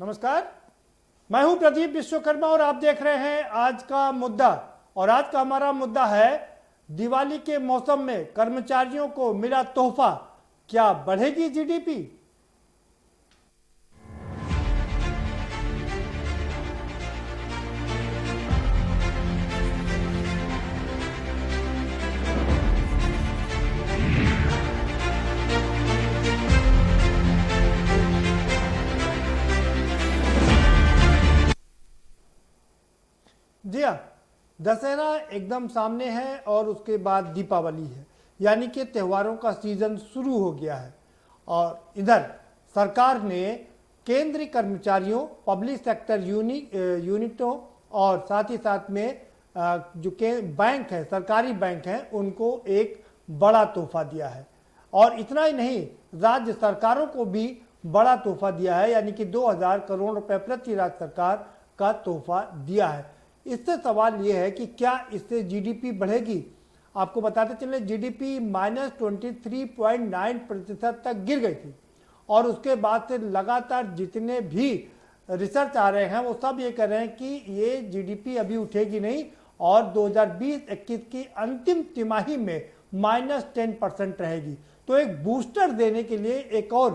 नमस्कार, मैं हूं प्रदीप विश्वकर्मा और आप देख रहे हैं आज का मुद्दा। और आज का हमारा मुद्दा है दिवाली के मौसम में कर्मचारियों को मिला तोहफा, क्या बढ़ेगी जीडीपी? जी हाँ, दशहरा एकदम सामने है और उसके बाद दीपावली है, यानी कि त्योहारों का सीजन शुरू हो गया है। और इधर सरकार ने केंद्रीय कर्मचारियों, पब्लिक सेक्टर यूनिटों और साथ ही साथ में जो बैंक है, सरकारी बैंक हैं, उनको एक बड़ा तोहफा दिया है। और इतना ही नहीं, राज्य सरकारों को भी बड़ा तोहफा दिया है, यानी कि 2000 करोड़ रुपए प्रति राज्य सरकार का तोहफा दिया है। इससे सवाल यह है कि क्या इससे जीडीपी बढ़ेगी? आपको बताते चले, जीडीपी -23.9% तक गिर गई थी और उसके बाद से लगातार जितने भी रिसर्च आ रहे हैं वो सब ये कह रहे हैं कि ये जीडीपी अभी उठेगी नहीं और 2020-21 की अंतिम तिमाही में -10% रहेगी। तो एक बूस्टर देने के लिए एक और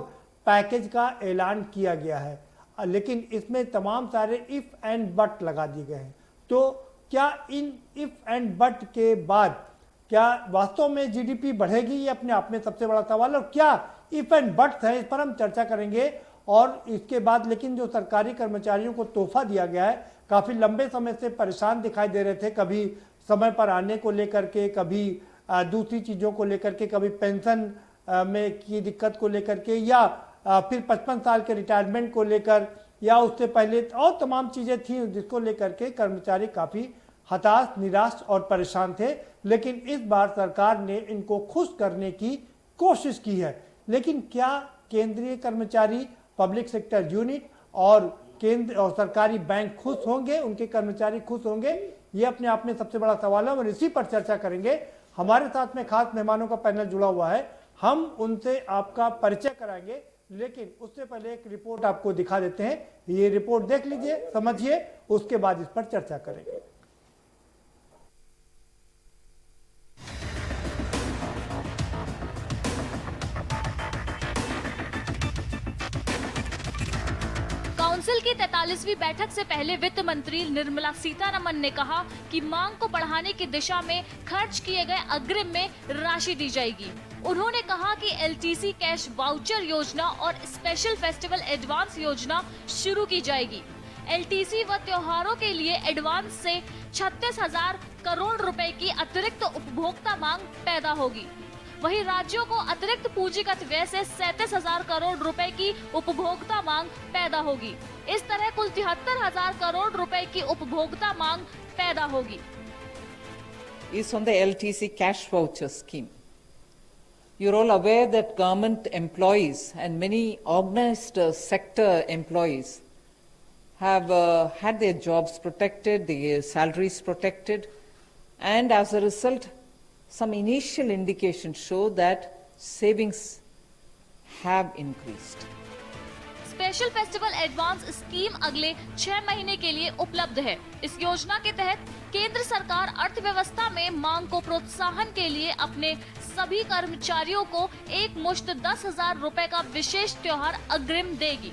पैकेज का ऐलान किया गया है, लेकिन इसमें तमाम सारे इफ एंड बट लगा दिए गए हैं। तो क्या इन इफ एंड बट के बाद क्या वास्तव में जीडीपी बढ़ेगी? ये अपने आप में सबसे बड़ा सवाल है। और क्या इफ एंड बट्स है, इस पर हम चर्चा करेंगे। और इसके बाद लेकिन जो सरकारी कर्मचारियों को तोहफा दिया गया है, काफी लंबे समय से परेशान दिखाई दे रहे थे, कभी समय पर आने को लेकर के, कभी दूसरी चीजों को लेकर के, कभी पेंशन में की दिक्कत को लेकर के, या फिर 55 साल के रिटायरमेंट को लेकर, या उससे पहले और तमाम चीजें थी जिसको लेकर के कर्मचारी काफी हताश, निराश और परेशान थे। लेकिन इस बार सरकार ने इनको खुश करने की कोशिश की है। लेकिन क्या केंद्रीय कर्मचारी, पब्लिक सेक्टर यूनिट और केंद्र और सरकारी बैंक खुश होंगे, उनके कर्मचारी खुश होंगे? ये अपने आप में सबसे बड़ा सवाल है और इसी पर चर्चा करेंगे। हमारे साथ में खास मेहमानों का पैनल जुड़ा हुआ है, हम उनसे आपका परिचय कराएंगे। लेकिन उससे पहले एक रिपोर्ट आपको दिखा देते हैं, ये रिपोर्ट देख लीजिए, समझिए, उसके बाद इस पर चर्चा करेंगे। काउंसिल की 43वीं बैठक से पहले वित्त मंत्री निर्मला सीतारमण ने कहा कि मांग को बढ़ाने की दिशा में खर्च किए गए अग्रिम में राशि दी जाएगी। उन्होंने कहा कि एलटीसी कैश वाउचर योजना और स्पेशल फेस्टिवल एडवांस योजना शुरू की जाएगी। एलटीसी व त्योहारों के लिए एडवांस से 36,000 करोड़ रुपए की अतिरिक्त उपभोक्ता मांग पैदा होगी। वहीं राज्यों को अतिरिक्त पूंजीगत व्यय से 37,000 करोड़ रुपए की उपभोक्ता मांग पैदा होगी। इस तरह कुल 73,000 करोड़ रुपए की उपभोक्ता मांग पैदा होगी। Is on the LTC cash voucher scheme. You're all aware that government employees and many organized sector employees have had their jobs protected, their salaries protected, and as a result, some initial indications show that savings have increased. Special festival advance scheme अगले 6 महीने के लिए उपलब्ध है। इस योजना के तहत केंद्र सरकार अर्थव्यवस्था में मांग को प्रोत्साहन के लिए अपने सभी कर्मचारियों को एक मुश्त 10,000 रुपए का विशेष त्योहार अग्रिम देगी।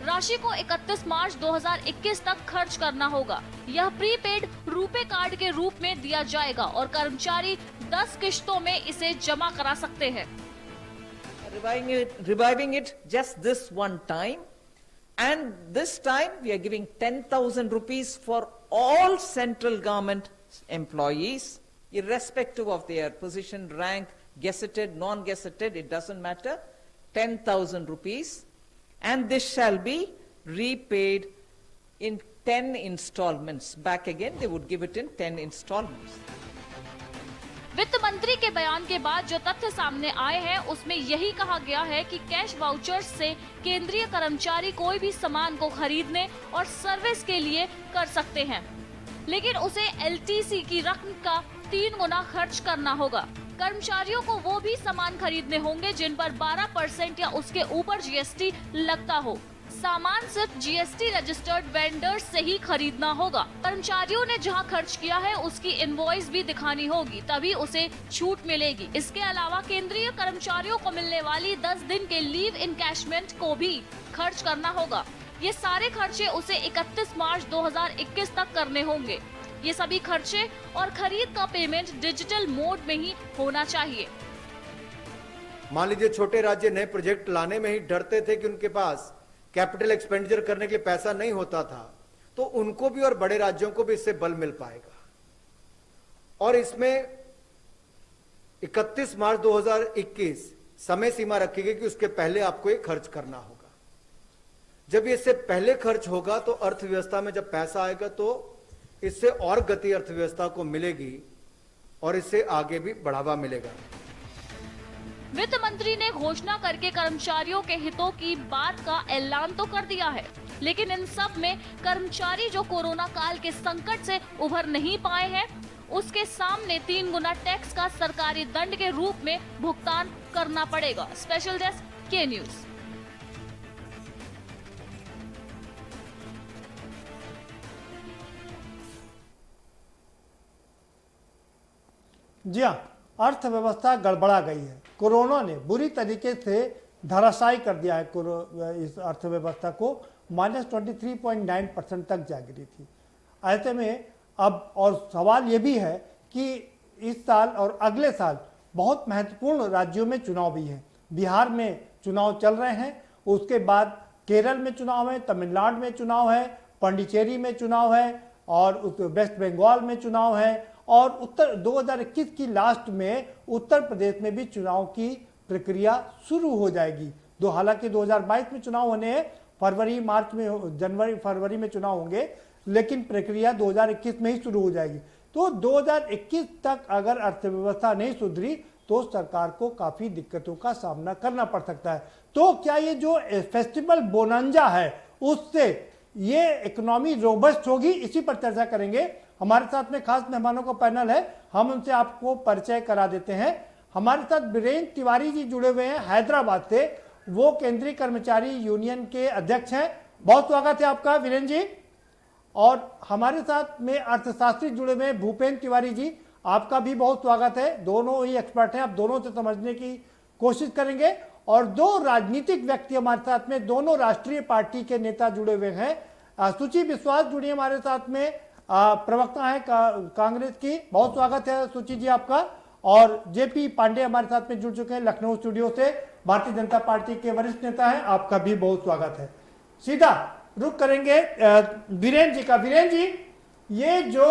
राशि को 31 मार्च 2021 तक खर्च करना होगा। यह प्रीपेड रुपे कार्ड के रूप में दिया जाएगा और कर्मचारी 10 किश्तों में इसे जमा करा सकते हैं। Reviving it just this one time, and this time we are giving 10,000 rupees for all central government employees, irrespective of their position, rank, gazetted, non-gazetted, it doesn't matter, 10,000 rupees, and this shall be repaid in 10 installments. Back again, they would give it in 10 installments. वित्त मंत्री के बयान के बाद जो तथ्य सामने आए हैं उसमें यही कहा गया है कि कैश वाउचर्स से केंद्रीय कर्मचारी कोई भी सामान को खरीदने और सर्विस के लिए कर सकते हैं, लेकिन उसे एलटीसी की रकम का 3 गुना खर्च करना होगा। कर्मचारियों को वो भी सामान खरीदने होंगे जिन पर 12% या उसके ऊपर जीएसटी लगता हो। सामान सिर्फ जीएसटी रजिस्टर्ड वेंडर्स से ही खरीदना होगा। कर्मचारियों ने जहां खर्च किया है उसकी इनवॉइस भी दिखानी होगी, तभी उसे छूट मिलेगी। इसके अलावा केंद्रीय कर्मचारियों को मिलने वाली 10 दिन के लीव इनकैशमेंट को भी खर्च करना होगा। ये सारे खर्चे उसे 31 मार्च 2021 तक करने होंगे। ये सभी खर्चे और खरीद का पेमेंट डिजिटल मोड में ही होना चाहिए। मान लीजिए छोटे राज्य नए प्रोजेक्ट लाने में ही डरते थे कि उनके पास कैपिटल एक्सपेंडिचर करने के लिए पैसा नहीं होता था, तो उनको भी और बड़े राज्यों को भी इससे बल मिल पाएगा। और इसमें 31 मार्च 2021 समय सीमा रखी गई कि उसके पहले आपको ये खर्च करना होगा। जब इससे पहले खर्च होगा तो अर्थव्यवस्था में जब पैसा आएगा तो इससे और गति अर्थव्यवस्था को मिलेगी और इससे आगे भी बढ़ावा मिलेगा। वित्त मंत्री ने घोषणा करके कर्मचारियों के हितों की बात का ऐलान तो कर दिया है, लेकिन इन सब में कर्मचारी जो कोरोना काल के संकट से उभर नहीं पाए हैं, उसके सामने 3 गुना टैक्स का सरकारी दंड के रूप में भुगतान करना पड़ेगा। स्पेशल डेस्क के न्यूज। जी हाँ, अर्थव्यवस्था गड़बड़ा गई है। कोरोना ने बुरी तरीके से धराशायी कर दिया है इस अर्थव्यवस्था को। -23.9% तक जा गिरी थी। ऐसे में अब और सवाल ये भी है कि इस साल और अगले साल बहुत महत्वपूर्ण राज्यों में चुनाव भी हैं। बिहार में चुनाव चल रहे हैं, उसके बाद केरल में चुनाव है, तमिलनाडु में चुनाव है, पांडिचेरी में चुनाव है और वेस्ट बंगाल में चुनाव है और उत्तर 2021 की लास्ट में उत्तर प्रदेश में भी चुनाव की प्रक्रिया शुरू हो जाएगी। हालांकि 2022 में चुनाव होने हैं, फरवरी में चुनाव होंगे, लेकिन प्रक्रिया 2021 में ही शुरू हो जाएगी। तो 2021 तक अगर अर्थव्यवस्था नहीं सुधरी तो सरकार को काफी दिक्कतों का सामना करना पड़ सकता है। तो क्या ये जो फेस्टिवल बोनांजा है उससे ये इकोनॉमी रोबस्ट होगी, इसी पर चर्चा करेंगे। हमारे साथ में खास मेहमानों का पैनल है, हम उनसे आपको परिचय करा देते हैं। हमारे साथ वीरेंद्र तिवारी जी जुड़े हुए हैं हैदराबाद से, वो केंद्रीय कर्मचारी यूनियन के अध्यक्ष हैं। बहुत स्वागत है आपका वीरेंद्र जी। और हमारे साथ में अर्थशास्त्री जुड़े हुए हैं भूपेंद्र तिवारी जी, आपका भी बहुत स्वागत है। दोनों ही एक्सपर्ट हैं, आप दोनों से समझने की कोशिश करेंगे। और 2 राजनीतिक व्यक्ति हमारे साथ में, दोनों राष्ट्रीय पार्टी के नेता जुड़े हुए हैं। सुचि विश्वास जुड़ी हमारे साथ में, प्रवक्ता है कांग्रेस की, बहुत स्वागत है सुचि जी आपका। और जेपी पांडे हमारे साथ में जुड़ चुके हैं लखनऊ स्टूडियो से, भारतीय जनता पार्टी के वरिष्ठ नेता हैं, आपका भी बहुत स्वागत है। सीधा रुक करेंगे वीरेंद्र जी का। वीरेंद्र जी, ये जो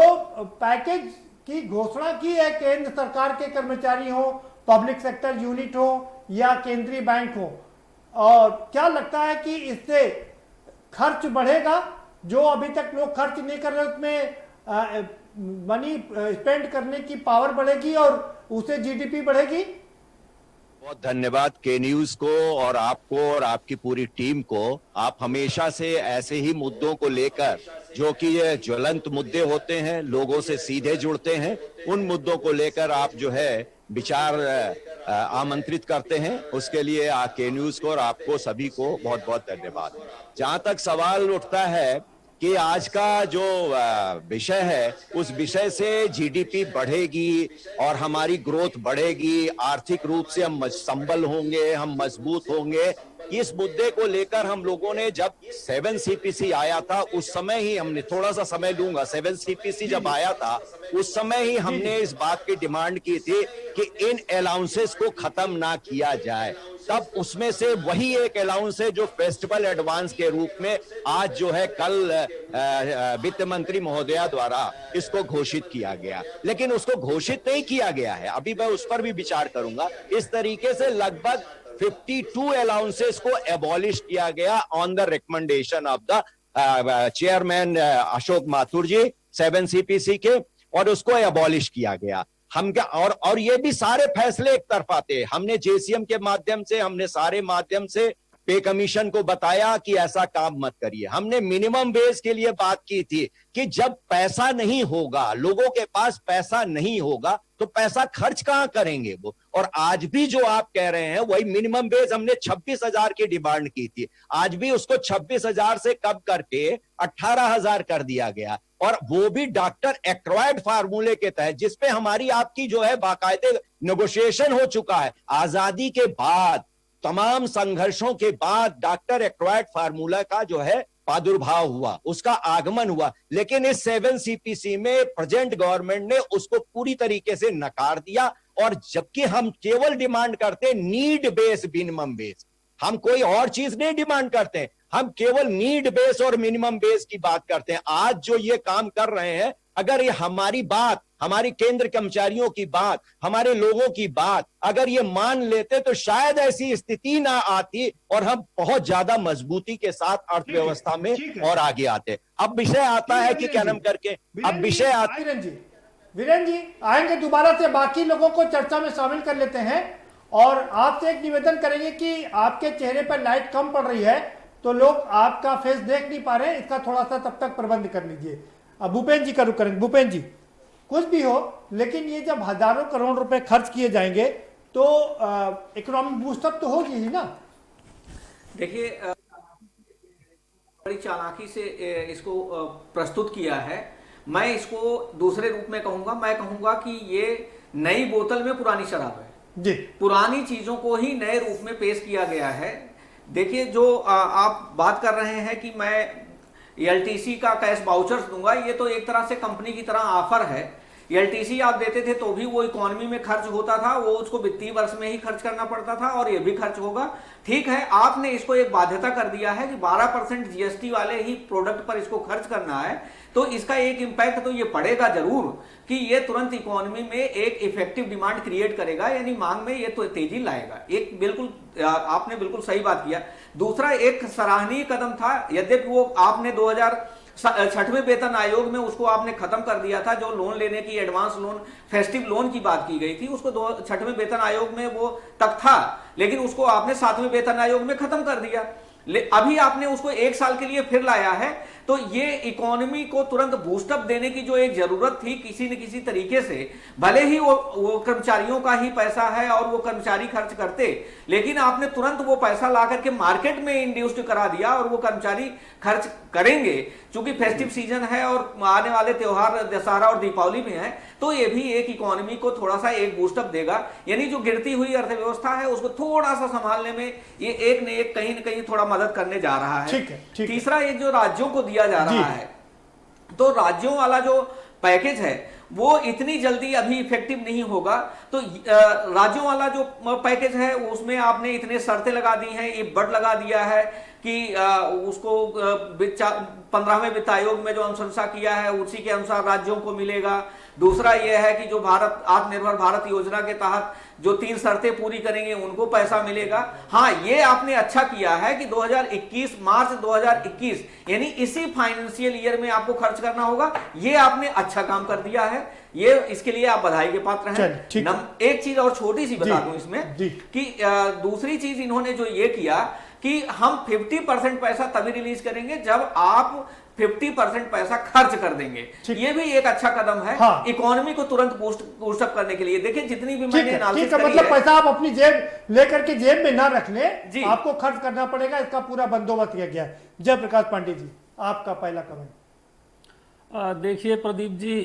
पैकेज की घोषणा की है केंद्र सरकार के कर्मचारी हो, पब्लिक सेक्टर यूनिट हो या केंद्रीय बैंक हो, और क्या लगता है कि इससे खर्च बढ़ेगा? जो अभी तक लोग खर्च नहीं कर रहे उसमें मनी स्पेंड करने की पावर बढ़ेगी और उससे जीडीपी बढ़ेगी? बहुत धन्यवाद के न्यूज को और आपको और आपकी पूरी टीम को। आप हमेशा से ऐसे ही मुद्दों को लेकर, जो कि ये ज्वलंत मुद्दे होते हैं, लोगों से सीधे जुड़ते हैं, उन मुद्दों को लेकर आप जो है विचार आमंत्रित करते हैं। उसके लिए के न्यूज को और आपको सभी को बहुत बहुत धन्यवाद। जहां तक सवाल उठता है कि आज का जो विषय है, उस विषय से जीडीपी बढ़ेगी और हमारी ग्रोथ बढ़ेगी, आर्थिक रूप से हम संबल होंगे, हम मजबूत होंगे, इस मुद्दे को लेकर हम लोगों ने जब 7 CPC आया था उस समय ही हमने, थोड़ा सा समय लूंगा, 7 CPC जब आया था उस समय ही हमने इस बात की डिमांड की थी कि इन अलाउंसेस को खत्म ना किया जाए। तब उसमें से वही एक अलाउंस है जो फेस्टिवल एडवांस के रूप में आज जो है कल वित्त मंत्री महोदया द्वारा इसको घोषित किया गया। लेकिन उसको घोषित नहीं किया गया है, अभी मैं उस पर भी विचार करूंगा। इस तरीके से लगभग 52 अलाउंसेस को एबॉलिश किया गया on the recommendation of the chairman Ashok Mathur ji 7 CPC के, और उसको एबॉलिश किया गया। हम क्या और ये भी सारे फैसले एक तरफा थे। हमने JCM के माध्यम से, हमने सारे माध्यम से पे कमीशन को बताया कि ऐसा काम मत करिए। हमने मिनिमम वेज के लिए बात की थी कि जब पैसा नहीं होगा, लोगों के पास पैसा नहीं होगा तो पैसा खर्च कहां करेंगे वो। और आज भी जो आप कह रहे हैं वही मिनिमम वेज हमने 26,000 की डिमांड की थी, आज भी उसको 26,000 से कम करके 18,000 कर दिया गया, और वो भी डॉक्टर एक्वायर्ड फार्मूले के तहत, जिसपे हमारी आपकी जो है बाकायदे नेगोशिएशन हो चुका है। आजादी के बाद, तमाम संघर्षों के बाद डॉक्टर एक्वायर्ड फार्मूला का जो है प्रादुर्भाव हुआ, उसका आगमन हुआ, लेकिन इस 7 CPC में प्रेजेंट गवर्नमेंट ने उसको पूरी तरीके से नकार दिया। और जबकि हम केवल डिमांड करते नीड बेस मिनिमम बेस, हम कोई और चीज नहीं डिमांड करते, हम केवल नीड बेस और मिनिमम बेस की बात करते हैं। आज जो ये काम कर रहे हैं, अगर ये हमारी बात, हमारी केंद्र कर्मचारियों की बात, हमारे लोगों की बात अगर ये मान लेते तो शायद ऐसी स्थिति ना आती और हम बहुत ज्यादा मजबूती के साथ अर्थव्यवस्था में और आगे आते। अब विषय आता है कि क्या नाम करके, अब विषय आता, वीरेन जी आएंगे दोबारा से, बाकी लोगों को चर्चा में शामिल कर लेते हैं। और आपसे एक निवेदन करेंगे कि आपके चेहरे पर लाइट कम पड़ रही है तो लोग आपका फेस देख नहीं पा रहे हैं, इसका थोड़ा सा तब तक प्रबंध कर लीजिए। अब भूपेन जी का रुख करेंगे। भूपेन जी, कुछ भी हो, लेकिन ये जब हजारों करोड़ रुपए खर्च किए जाएंगे तो इकोनॉमिक बूस्टअप तो होगी ही ना। देखिए, बड़ी चालाकी से इसको प्रस्तुत किया है। मैं इसको दूसरे रूप में कहूंगा, मैं कहूंगा कि ये नई बोतल में पुरानी शराब है जी। पुरानी चीजों को ही नए रूप में पेश किया गया है। देखिए, जो आप बात कर रहे हैं कि मैं LTC का कैश वाउचर्स दूंगा, ये तो एक तरह से कंपनी की तरह ऑफर है। LTC आप देते थे तो भी वो इकोनॉमी में खर्च होता था, वो उसको वित्तीय वर्ष में ही खर्च करना पड़ता था, और ये भी खर्च होगा। ठीक है, आपने इसको एक बाध्यता कर दिया है कि 12% GST वाले ही प्रोडक्ट पर इसको खर्च करना है, तो इसका एक इंपैक्ट तो ये पड़ेगा जरूर कि ये तुरंत इकोनॉमी में एक इफेक्टिव डिमांड क्रिएट करेगा, यानी मांग में ये तो तेजी लाएगा। एक बिल्कुल आपने बिल्कुल सही बात किया। दूसरा एक सराहनीय कदम था, यद्यपि वो आपने 2006वें वेतन आयोग में उसको आपने खत्म कर दिया था, जो लोन लेने की एडवांस लोन, फेस्टिव लोन की बात की गई थी, उसको 6वें वेतन आयोग में वो तक था, लेकिन उसको आपने 7वें वेतन आयोग में खत्म कर दिया। अभी आपने उसको 1 साल के लिए फिर लाया है, तो ये इकोनॉमी को तुरंत बूस्टअप देने की जो एक जरूरत थी किसी न किसी तरीके से, भले ही वो कर्मचारियों का ही पैसा है और वो कर्मचारी खर्च करते, लेकिन आपने तुरंत वो पैसा ला करके मार्केट में इंड्यूस्ड करा दिया और वो कर्मचारी खर्च करेंगे। चूंकि फेस्टिव सीजन है और आने वाले त्योहार दशहरा और दीपावली में है, तो ये भी एक इकोनॉमी को थोड़ा सा एक बूस्टअप देगा, यानी जो गिरती हुई अर्थव्यवस्था है उसको थोड़ा सा संभालने में ये एक न एक कहीं न कहीं थोड़ा मदद करने जा रहा है। ठीक है। तीसरा, ये जो राज्यों को दिया जा रहा है, तो राज्यों वाला जो पैकेज है वो इतनी जल्दी अभी इफेक्टिव नहीं होगा। तो राज्यों वाला जो पैकेज है उसमें आपने इतने शर्तें लगा दी हैं, ये बट लगा दिया है कि उसको 15वें वित्त आयोग में जो अनुशंसा किया है उसी के अनुसार राज्यों को मिलेगा। दूसरा यह है कि जो भारत आत्मनिर्भर भारत योजना के तहत जो 3 शर्तें पूरी करेंगे उनको पैसा मिलेगा। हाँ, ये आपने अच्छा किया है कि 2021 मार्च 2021 यानी इसी फाइनेंशियल ईयर में आपको खर्च करना होगा, ये आपने अच्छा काम कर दिया है, ये इसके लिए आप बधाई के पात्र हैं। एक चीज और छोटी सी बता दूं इसमें कि दूसरी चीज इन्होंने जो ये किया कि हम 50% पैसा तभी रिलीज करेंगे जब आप 50% पैसा खर्च कर देंगे। ये भी एक अच्छा कदम है इकोनॉमी को तुरंत बूस्टअप करने के लिए। देखिए, जितनी भी मैंने एनालिसिस करी है, मतलब पैसा आप अपनी जेब लेकर के जेब में ना रख ले, आपको खर्च करना पड़ेगा, इसका पूरा बंदोबस्त किया गया है। जयप्रकाश पांडे जी, आपका पहला कमेंट। देखिए प्रदीप जी,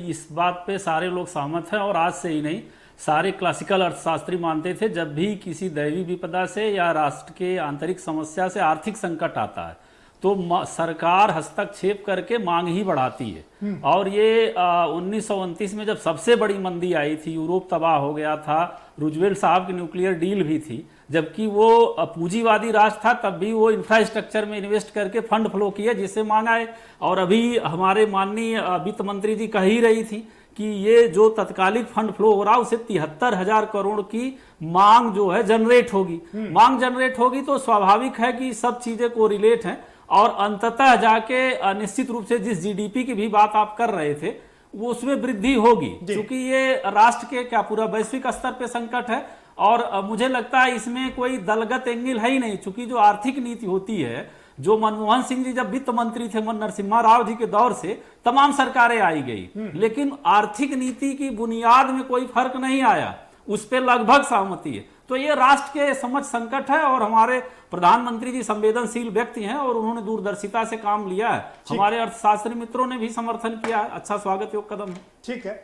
इस बात पे सारे लोग सहमत हैं, और आज से ही नहीं, सारे क्लासिकल अर्थशास्त्री मानते थे जब भी किसी दैवी विपदा से या राष्ट्र के आंतरिक समस्या से आर्थिक संकट आता है तो सरकार हस्तक्षेप करके मांग ही बढ़ाती है। और ये 1929 में जब सबसे बड़ी मंदी आई थी, यूरोप तबाह हो गया था, रूजवेल्ट साहब की न्यूक्लियर डील भी थी, जबकि वो पूंजीवादी राष्ट्र था, तब भी वो इंफ्रास्ट्रक्चर में इन्वेस्ट करके फंड फ्लो किया जिससे मांग आए। और अभी हमारे माननीय वित्त मंत्री जी कह ही रही थी कि ये जो तत्कालिक फंड फ्लो हो रहा है उसे 73,000 करोड़ की मांग जो है जनरेट होगी। मांग जनरेट होगी तो स्वाभाविक है कि सब चीजें को रिलेट हैं, और अंततः जाके निश्चित रूप से जिस GDP की भी बात आप कर रहे थे वो उसमें वृद्धि होगी, क्योंकि ये राष्ट्र के क्या पूरा वैश्विक स्तर पे संकट है और मुझे लगता है इसमें कोई दलगत एंगल है ही नहीं, चूंकि जो आर्थिक नीति होती है, जो मनमोहन सिंह जी जब वित्त मंत्री थे नरसिम्हा राव जी के दौर से तमाम सरकारें आई गई, लेकिन आर्थिक नीति की बुनियाद में कोई फर्क नहीं आया, उस पर लगभग सहमति है। तो ये राष्ट्र के समझ संकट है और हमारे प्रधानमंत्री जी संवेदनशील व्यक्ति हैं और उन्होंने दूरदर्शिता से काम लिया है। हमारे अर्थशास्त्री मित्रों ने भी समर्थन किया है, अच्छा स्वागत योग्य कदम है। ठीक है,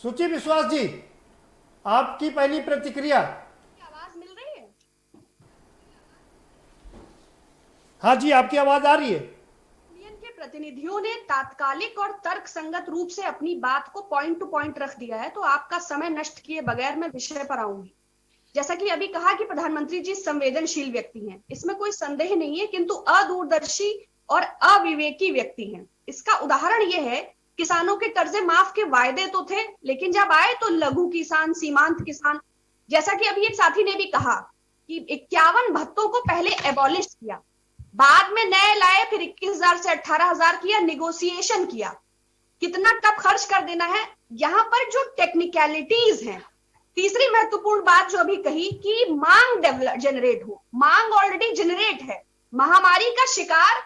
सुचि विश्वास जी, आपकी पहली प्रतिक्रिया। आवाज मिल रही है? हाँ जी, आपकी आवाज आ रही है। यूनियन के प्रतिनिधियों ने तात्कालिक और तर्कसंगत रूप से अपनी बात को पॉइंट टू पॉइंट रख दिया है, तो आपका समय नष्ट किए बगैर मैं विषय पर आऊंगी। जैसा कि अभी कहा कि प्रधानमंत्री जी संवेदनशील व्यक्ति हैं, इसमें कोई संदेह नहीं है, किंतु अदूरदर्शी और अविवेकी व्यक्ति हैं। इसका उदाहरण यह है, किसानों के कर्जे माफ के वायदे तो थे, लेकिन जब आए तो लघु किसान, सीमांत किसान, जैसा कि अभी एक साथी ने भी कहा कि 51 भत्तों को पहले एबॉलिश किया, बाद में नए लाए, फिर 21,000 से 18,000 किया, निगोशिएशन किया, कितना कब खर्च कर देना है, यहाँ पर जो टेक्निकलिटीज हैं। तीसरी महत्वपूर्ण बात जो अभी कही कि मांग जनरेट हो, मांग ऑलरेडी जनरेट है। महामारी का शिकार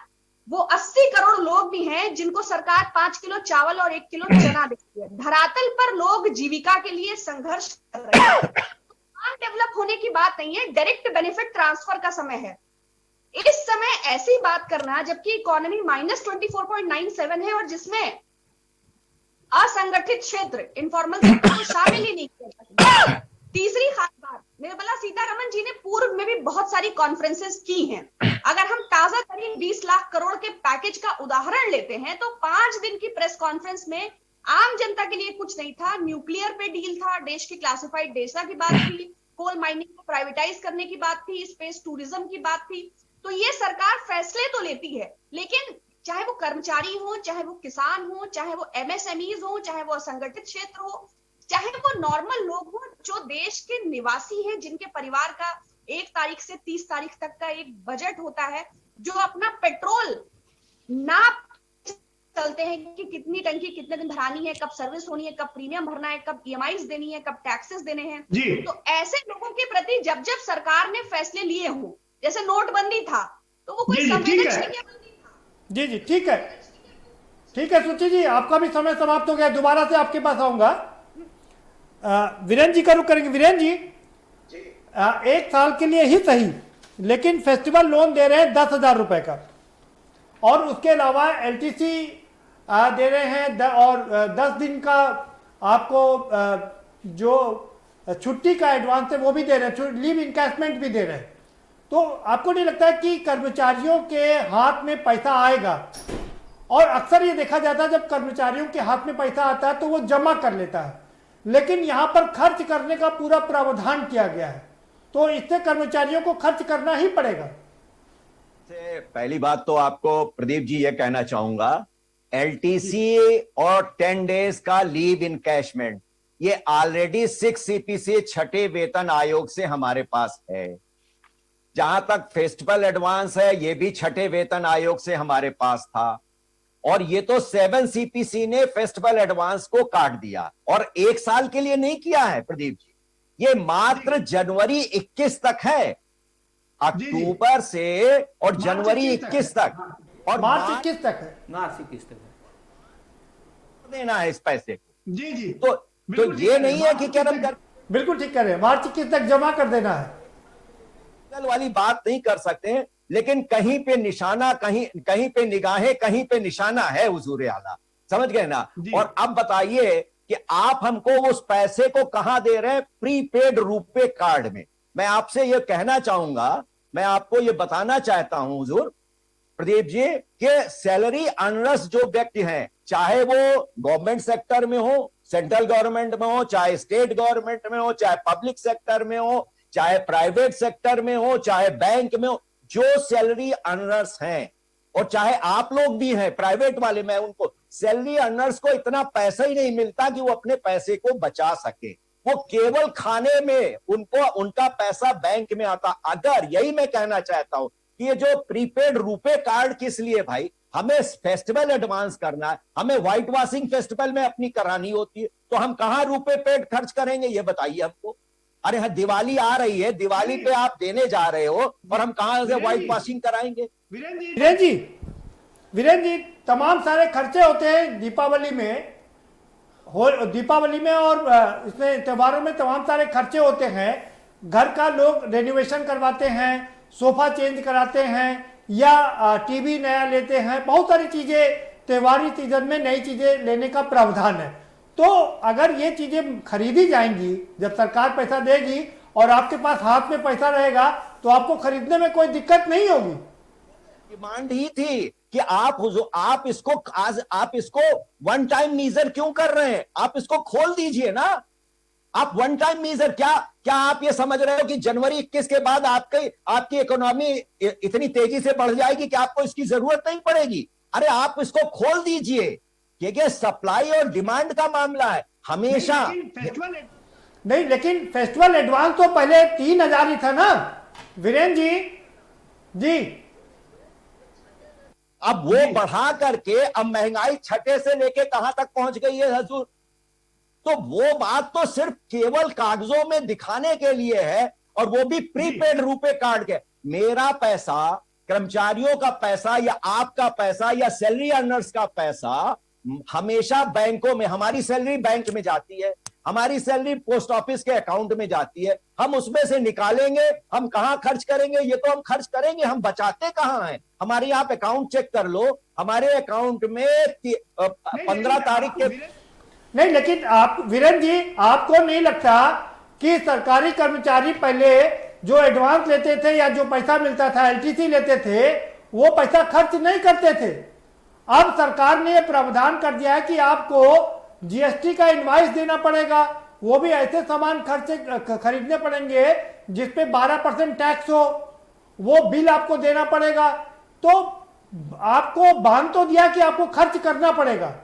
वो 80 करोड़ लोग भी हैं जिनको सरकार 5 किलो चावल और 1 किलो चना देती है। धरातल पर लोग जीविका के लिए संघर्ष कर रहे हैं। मांग डेवलप होने की बात नहीं है, डायरेक्ट बेनिफिट ट्रांसफर का समय है। इस समय ऐसी बात करना जबकि इकोनॉमी -24.97 है और जिसमें असंगठित क्षेत्र, इनफॉर्मल सेक्टर को शामिल ही नहीं किया। तीसरी खास बात, निर्मला सीतारमण जी ने पूर्व में भी बहुत सारी कॉन्फ्रेंसेस की हैं। अगर हम ताजा तरीन 20 लाख करोड़ के पैकेज का उदाहरण लेते हैं तो 5 दिन की प्रेस कॉन्फ्रेंस में आम जनता के लिए कुछ नहीं था। न्यूक्लियर पे डील था, देश की क्लासिफाइड डेटा की बात थी, कोल माइनिंग को प्राइवेटाइज करने की बात थी, स्पेस टूरिज्म की बात थी। तो ये सरकार फैसले तो लेती है, लेकिन चाहे वो कर्मचारी हो, चाहे वो किसान हो, चाहे वो एमएसएमईज हो, चाहे वो असंगठित क्षेत्र हो, चाहे वो नॉर्मल लोग हो जो देश के निवासी हैं, जिनके परिवार का 1 तारीख से 30 तारीख तक का एक बजट होता है, जो अपना पेट्रोल नाप चलते हैं कि कितनी टंकी कितने दिन भरानी है, कब सर्विस होनी है, कब प्रीमियम भरना है, कब ईएमआईज देनी है, कब टैक्सेस देने हैं। तो ऐसे लोगों के प्रति जब जब सरकार ने फैसले लिए हों, जैसे नोटबंदी था, तो वो कोई संवेदनशील जी जी, ठीक है, ठीक है सुचि जी, आपका भी समय समाप्त हो गया, दोबारा से आपके पास आऊंगा। वीरेंद्र जी का रुख करेंगे। वीरेंद्र जी, 1 साल के लिए ही सही, लेकिन फेस्टिवल लोन दे रहे हैं 10,000 रुपए का, और उसके अलावा एलटीसी दे रहे हैं और 10 दिन का आपको जो छुट्टी का एडवांस है वो भी दे रहे हैं, लीव इनकैशमेंट भी दे रहे हैं। तो आपको नहीं लगता है कि कर्मचारियों के हाथ में पैसा आएगा? और अक्सर ये देखा जाता है जब कर्मचारियों के हाथ में पैसा आता है तो वो जमा कर लेता है, लेकिन यहां पर खर्च करने का पूरा प्रावधान किया गया है, तो इससे कर्मचारियों को खर्च करना ही पड़ेगा। पहली बात तो आपको प्रदीप जी ये कहना चाहूंगा, एलटीसी और 10 डेज का लीव इनकैशमेंट ये ऑलरेडी 6 सीपीसी 6ठे वेतन आयोग से हमारे पास है। जहां तक फेस्टिवल एडवांस है ये भी 6ठे वेतन आयोग से हमारे पास था, और ये तो 7 सीपीसी ने फेस्टिवल एडवांस को काट दिया, और 1 साल के लिए नहीं किया है प्रदीप जी, ये मात्र जनवरी 21 तक है, अक्टूबर से और जनवरी 21 तक, और मार्च 21 तक है, मार्च 21 तक देना है इस पैसे को। जी जी, तो ये नहीं है कि क्या कर, बिल्कुल ठीक कर रहे हैं, मार्च 21 तक जमा कर देना है, वाली बात नहीं कर सकते हैं, लेकिन कहीं पे निशाना, कहीं पे निगाहें, कहीं पे निशाना है हुजूर आला, समझ गए ना। और अब बताइए कि आप हमको उस पैसे को कहां दे रहे हैं? प्रीपेड रुपे कार्ड में। मैं आपसे यह कहना चाहूंगा, मैं आपको यह बताना चाहता हूं हुजूर प्रदीप जी, कि सैलरी अर्नर्स जो व्यक्ति हैं, चाहे वो गवर्नमेंट सेक्टर में हो, सेंट्रल गवर्नमेंट में हो, चाहे स्टेट गवर्नमेंट में हो, चाहे पब्लिक सेक्टर में हो, चाहे प्राइवेट सेक्टर में हो, चाहे बैंक में हो, जो सैलरी अर्नर्स हैं, और चाहे आप लोग भी हैं प्राइवेट वाले में, उनको सैलरी अर्नर्स को इतना पैसा ही नहीं मिलता कि वो अपने पैसे को बचा सके, वो केवल खाने में उनको उनका पैसा बैंक में आता। अगर यही मैं कहना चाहता हूं कि ये जो प्रीपेड रुपे कार्ड किस लिए भाई, हमें फेस्टिवल एडवांस करना है, हमें व्हाइट वॉशिंग फेस्टिवल में अपनी करानी होती है, तो हम कहां रुपे पेड खर्च करेंगे ये बताइए हमको। अरे हाँ, दिवाली आ रही है, दिवाली पे आप देने जा रहे हो और हम कहां से व्हाइट वॉशिंग कराएंगे? वीरेंद्र जी, तमाम सारे खर्चे होते हैं दीपावली में और इसमें त्योहारों में तमाम सारे खर्चे होते हैं। घर का लोग रेनोवेशन करवाते हैं, सोफा चेंज कराते हैं या टीवी नया लेते हैं, बहुत सारी चीजें त्योहारी सीजन में नई चीजें लेने का प्रावधान है। तो अगर ये चीजें खरीदी जाएंगी, जब सरकार पैसा देगी और आपके पास हाथ में पैसा रहेगा, तो आपको खरीदने में कोई दिक्कत नहीं होगी। डिमांड ही थी कि आप इसको वन टाइम मीजर क्यों कर रहे हैं? आप इसको खोल दीजिए ना। आप वन टाइम मीजर क्या आप ये समझ रहे हो कि जनवरी 21 के बाद आपकी इकोनॉमी इतनी तेजी से बढ़ जाएगी कि आपको इसकी जरूरत नहीं पड़ेगी? अरे आप इसको खोल दीजिए, क्योंकि सप्लाई और डिमांड का मामला है हमेशा। नहीं, लेकिन फेस्टिवल एडवांस तो पहले 3,000 ही था ना वीरेंद्र जी। अब वो बढ़ा करके अब महंगाई छठे से लेके कहां तक पहुंच गई है हजूर? तो वो बात तो सिर्फ केवल कागजों में दिखाने के लिए है, और वो भी प्रीपेड रुपए कार्ड के। मेरा पैसा, कर्मचारियों का पैसा या आपका पैसा या सैलरी अर्नर्स का पैसा हमेशा बैंकों में, हमारी सैलरी बैंक में जाती है, हमारी सैलरी पोस्ट ऑफिस के अकाउंट में जाती है। हम उसमें से निकालेंगे, हम कहां खर्च करेंगे? ये तो हम खर्च करेंगे, हम बचाते कहां हैं? हमारे आप अकाउंट चेक कर लो, हमारे अकाउंट में 15 तारीख के नहीं, लेकिन आप वीरेंद्र जी, आपको नहीं लगता कि सरकारी कर्मचारी पहले जो एडवांस लेते थे या जो पैसा मिलता था एलटीसी लेते थे, वो पैसा खर्च नहीं करते थे? अब सरकार ने प्रावधान कर दिया है कि आपको जीएसटी का इनवॉइस देना पड़ेगा, वो भी ऐसे सामान खरीदने पड़ेंगे जिसपे 12% टैक्स हो, वो बिल आपको देना पड़ेगा। तो आपको बांध तो दिया कि आपको खर्च करना पड़ेगा।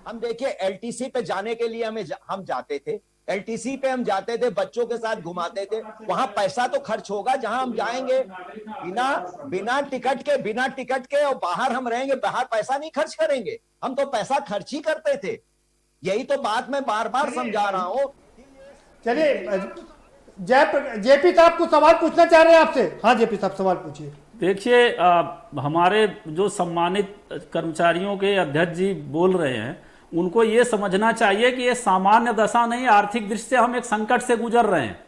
हम देखिए, एलटीसी पे जाने के लिए हम जाते थे, एलटीसी पे हम जाते थे, बच्चों के साथ घुमाते थे, वहां पैसा तो खर्च होगा। जहां हम जाएंगे बिना टिकट के और बाहर हम रहेंगे, बाहर पैसा नहीं खर्च करेंगे, हम तो पैसा खर्च ही करते थे। यही तो बात मैं बार बार समझा रहा हूं। चलिए, जेपी साहब कुछ सवाल पूछना चाह रहे हैं आपसे। हाँ जेपी साहब, सवाल पूछिए। देखिए, हमारे जो सम्मानित कर्मचारियों के अध्यक्ष जी बोल रहे हैं, उनको ये समझना चाहिए कि ये सामान्य दशा नहीं, आर्थिक दृष्टि से हम एक संकट से गुजर रहे हैं।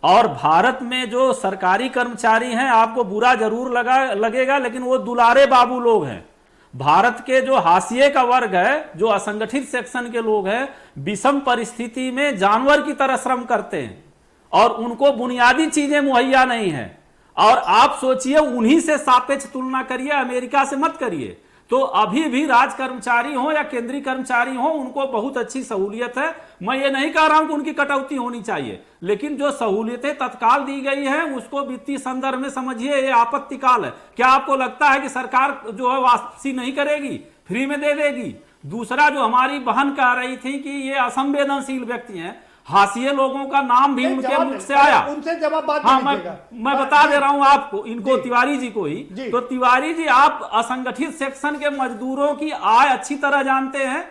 और भारत में जो सरकारी कर्मचारी हैं, आपको बुरा जरूर लगेगा, लेकिन वो दुलारे बाबू लोग हैं। भारत के जो हाशिए का वर्ग है, जो असंगठित सेक्शन के लोग हैं, विषम परिस्थिति में जानवर की तरह श्रम करते हैं और उनको बुनियादी चीजें मुहैया नहीं है। और आप सोचिए, उन्हीं से सापेक्ष तुलना करिए, अमेरिका से मत करिए। तो अभी भी राज कर्मचारी हो या केंद्रीय कर्मचारी हो, उनको बहुत अच्छी सहूलियत है। मैं ये नहीं कह रहा हूं कि उनकी कटौती होनी चाहिए, लेकिन जो सहूलियतें तत्काल दी गई हैं उसको वित्तीय संदर्भ में समझिए, ये आपत्तिकाल है। क्या आपको लगता है कि सरकार जो है वापसी नहीं करेगी, फ्री में दे देगी? दूसरा, जो हमारी बहन कह रही थी कि ये असंवेदनशील व्यक्ति हैं, हाशिए लोगों का नाम भी उनके मुख से आया। उनसे जवाब बात हाँ, मैं बता दे रहा हूं आपको, इनको तिवारी जी को ही। तो तिवारी जी, आप असंगठित सेक्शन के मजदूरों की आय अच्छी तरह जानते हैं,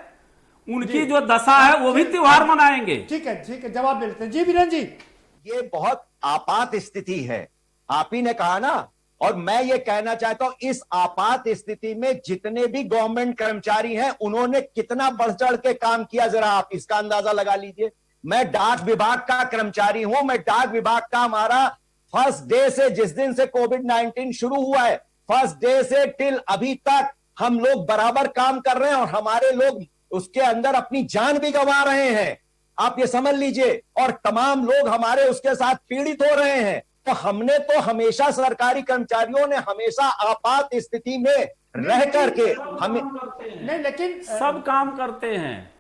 उनकी जो दशा है वो भी त्योहार मनाएंगे। ठीक है, जवाब दे लेते हैं। जी वीरेंद्र जी, ये बहुत आपात स्थिति है, आप ही ने कहा ना। और मैं ये कहना चाहता हूं, इस आपात स्थिति में जितने भी गवर्नमेंट कर्मचारी हैं, उन्होंने कितना बढ़ चढ़ के काम किया, जरा आप इसका अंदाजा लगा लीजिए। मैं डाक विभाग का कर्मचारी हूं, मैं डाक विभाग का, हमारा फर्स्ट डे से, जिस दिन से कोविड-19 शुरू हुआ है, फर्स्ट डे से टिल अभी तक हम लोग बराबर काम कर रहे हैं और हमारे लोग उसके अंदर अपनी जान भी गंवा रहे हैं, आप ये समझ लीजिए। और तमाम लोग हमारे उसके साथ पीड़ित हो रहे हैं। तो हमने तो हमेशा, सरकारी कर्मचारियों ने हमेशा आपात स्थिति में रह करके हमें नहीं, लेकिन सब काम करते हैं,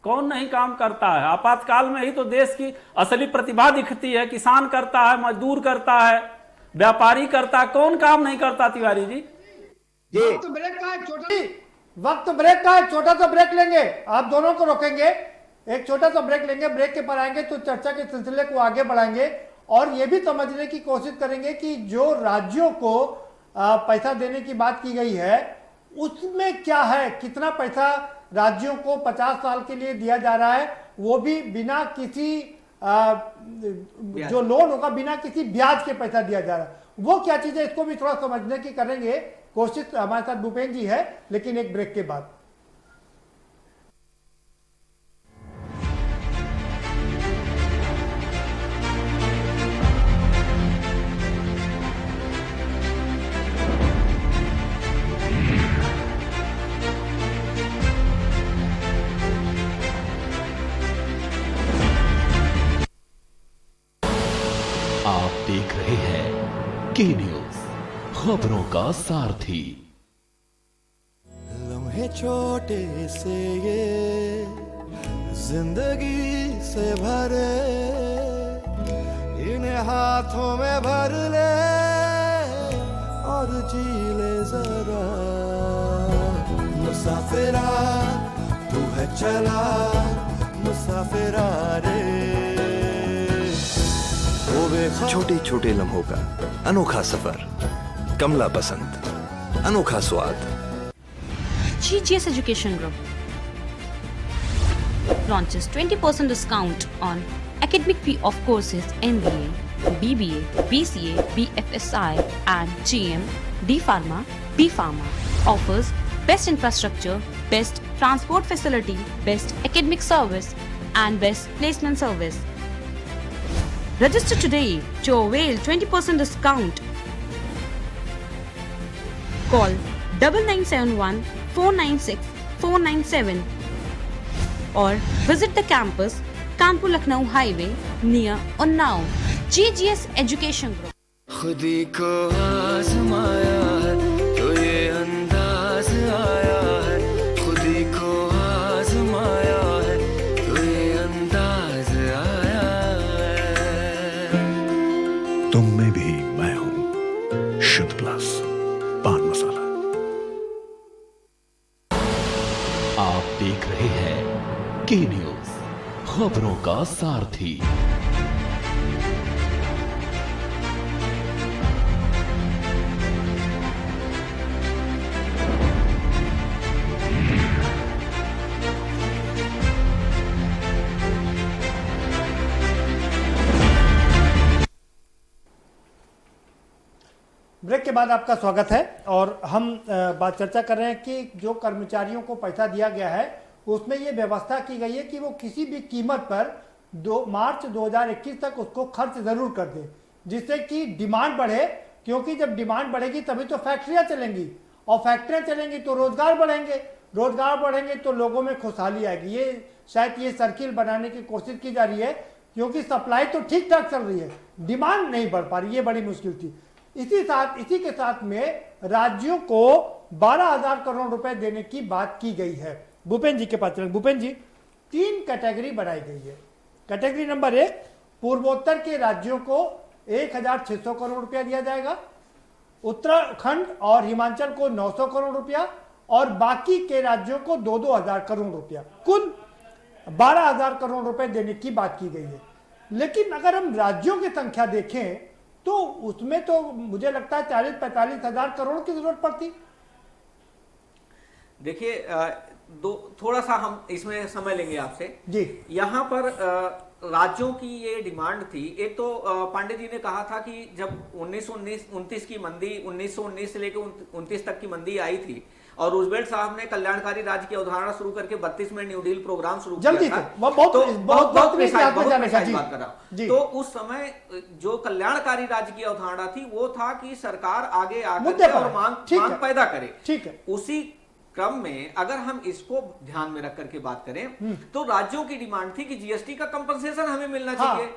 कौन नहीं काम करता है? आपातकाल में ही तो देश की असली प्रतिभा दिखती है। किसान करता है, मजदूर करता है, व्यापारी करता है, कौन काम नहीं करता? तिवारी जी, वक्त ब्रेक का एक छोटा सा ब्रेक लेंगे, आप दोनों को रोकेंगे, एक छोटा सा ब्रेक लेंगे। ब्रेक के पर आएंगे तो चर्चा के सिलसिले को आगे बढ़ाएंगे और ये भी समझने की कोशिश करेंगे कि जो राज्यों को पैसा देने की बात की गई है, उसमें क्या है, कितना पैसा राज्यों को 50 साल के लिए दिया जा रहा है, वो भी बिना किसी जो लोन होगा बिना किसी ब्याज के पैसा दिया जा रहा है, वो क्या चीज है, इसको भी थोड़ा समझने की करेंगे कोशिश। हमारे साथ भूपेंद्र जी है, लेकिन एक ब्रेक के बाद। आप देख रहे हैं के न्यूज, खबरों का सारथी। लम्हे छोटे से ये जिंदगी से भरे, इन्हें हाथों में भर ले और जी ले जरा। मुसाफिरा तू है चला, मुसाफिरा रे। छोटे छोटे लम्हों का अनोखा सफर, कमला पसंद, अनोखा स्वाद। GGS Education Group launches 20% discount on academic fee of courses MBA, BBA, BCA, BFSI and GM, D Pharma, B Pharma. Offers best infrastructure, best transport facility, best academic service and best placement service. Register today to avail 20% discount. Call 9971 496 497 or visit the campus Kanpur Lucknow Highway near Unnao. GGS Education Group. खुदी को आजमाया है तो ये अंदाज आया है, खुदी को आजमाया है तो ये अंदाज आया है। तुम में भी मैं हूं, शुद्ध प्लस पान मसाला। आप देख रहे हैं के न्यूज, खबरों का सारथी। ब्रेक के बाद आपका स्वागत है। और हम बात चर्चा कर रहे हैं कि जो कर्मचारियों को पैसा दिया गया है उसमें ये व्यवस्था की गई है कि वो किसी भी कीमत पर मार्च 2021 तक उसको खर्च जरूर कर दे, जिससे कि डिमांड बढ़े। क्योंकि जब डिमांड बढ़ेगी तभी तो फैक्ट्रियां चलेंगी, और फैक्ट्रियां चलेंगी तो रोजगार बढ़ेंगे, रोजगार बढ़ेंगे तो लोगों में खुशहाली आएगी। ये शायद ये सर्किल बनाने की कोशिश की जा रही है, क्योंकि सप्लाई तो ठीक ठाक चल रही है, डिमांड नहीं बढ़ पा रही, ये बड़ी मुश्किल थी। इसी के साथ में राज्यों को 12,000 करोड़ रुपए देने की बात की गई है। भूपेंद्र जी के पास चलें। भूपेंद्र जी, 3 कैटेगरी बनाई गई है। कैटेगरी नंबर 1, पूर्वोत्तर के राज्यों को 1,600 करोड़ रुपया दिया जाएगा, उत्तराखंड और हिमाचल को 900 करोड़ रुपया, और बाकी के राज्यों को 2,000 करोड़ रुपया, कुल 12,000 करोड़ रुपए देने की बात की गई है। लेकिन अगर हम राज्यों की संख्या देखें तो उसमें तो मुझे लगता है 40-45 हजार करोड़ की जरूरत पड़ती। देखिए, थोड़ा सा हम इसमें समय लेंगे आपसे जी। यहाँ पर राज्यों की ये डिमांड थी। एक तो पांडे जी ने कहा था कि जब 1929 की मंदी, 1919 से लेकर 29 तक की मंदी आई थी, और रूजवेल्ट साहब ने कल्याणकारी राज्य की अवधारणा शुरू करके 32 में न्यू डील प्रोग्राम शुरू किया था। बहुत बात कर रहा हूं। तो उस समय जो कल्याणकारी राज्य की अवधारणा थी वो था कि सरकार आगे आकर और मांग पैदा करे। ठीक है। उसी क्रम में अगर हम इसको ध्यान में रख करके बात करें तो राज्यों की डिमांड थी कि जीएसटी का कंपनसेशन हमें मिलना चाहिए।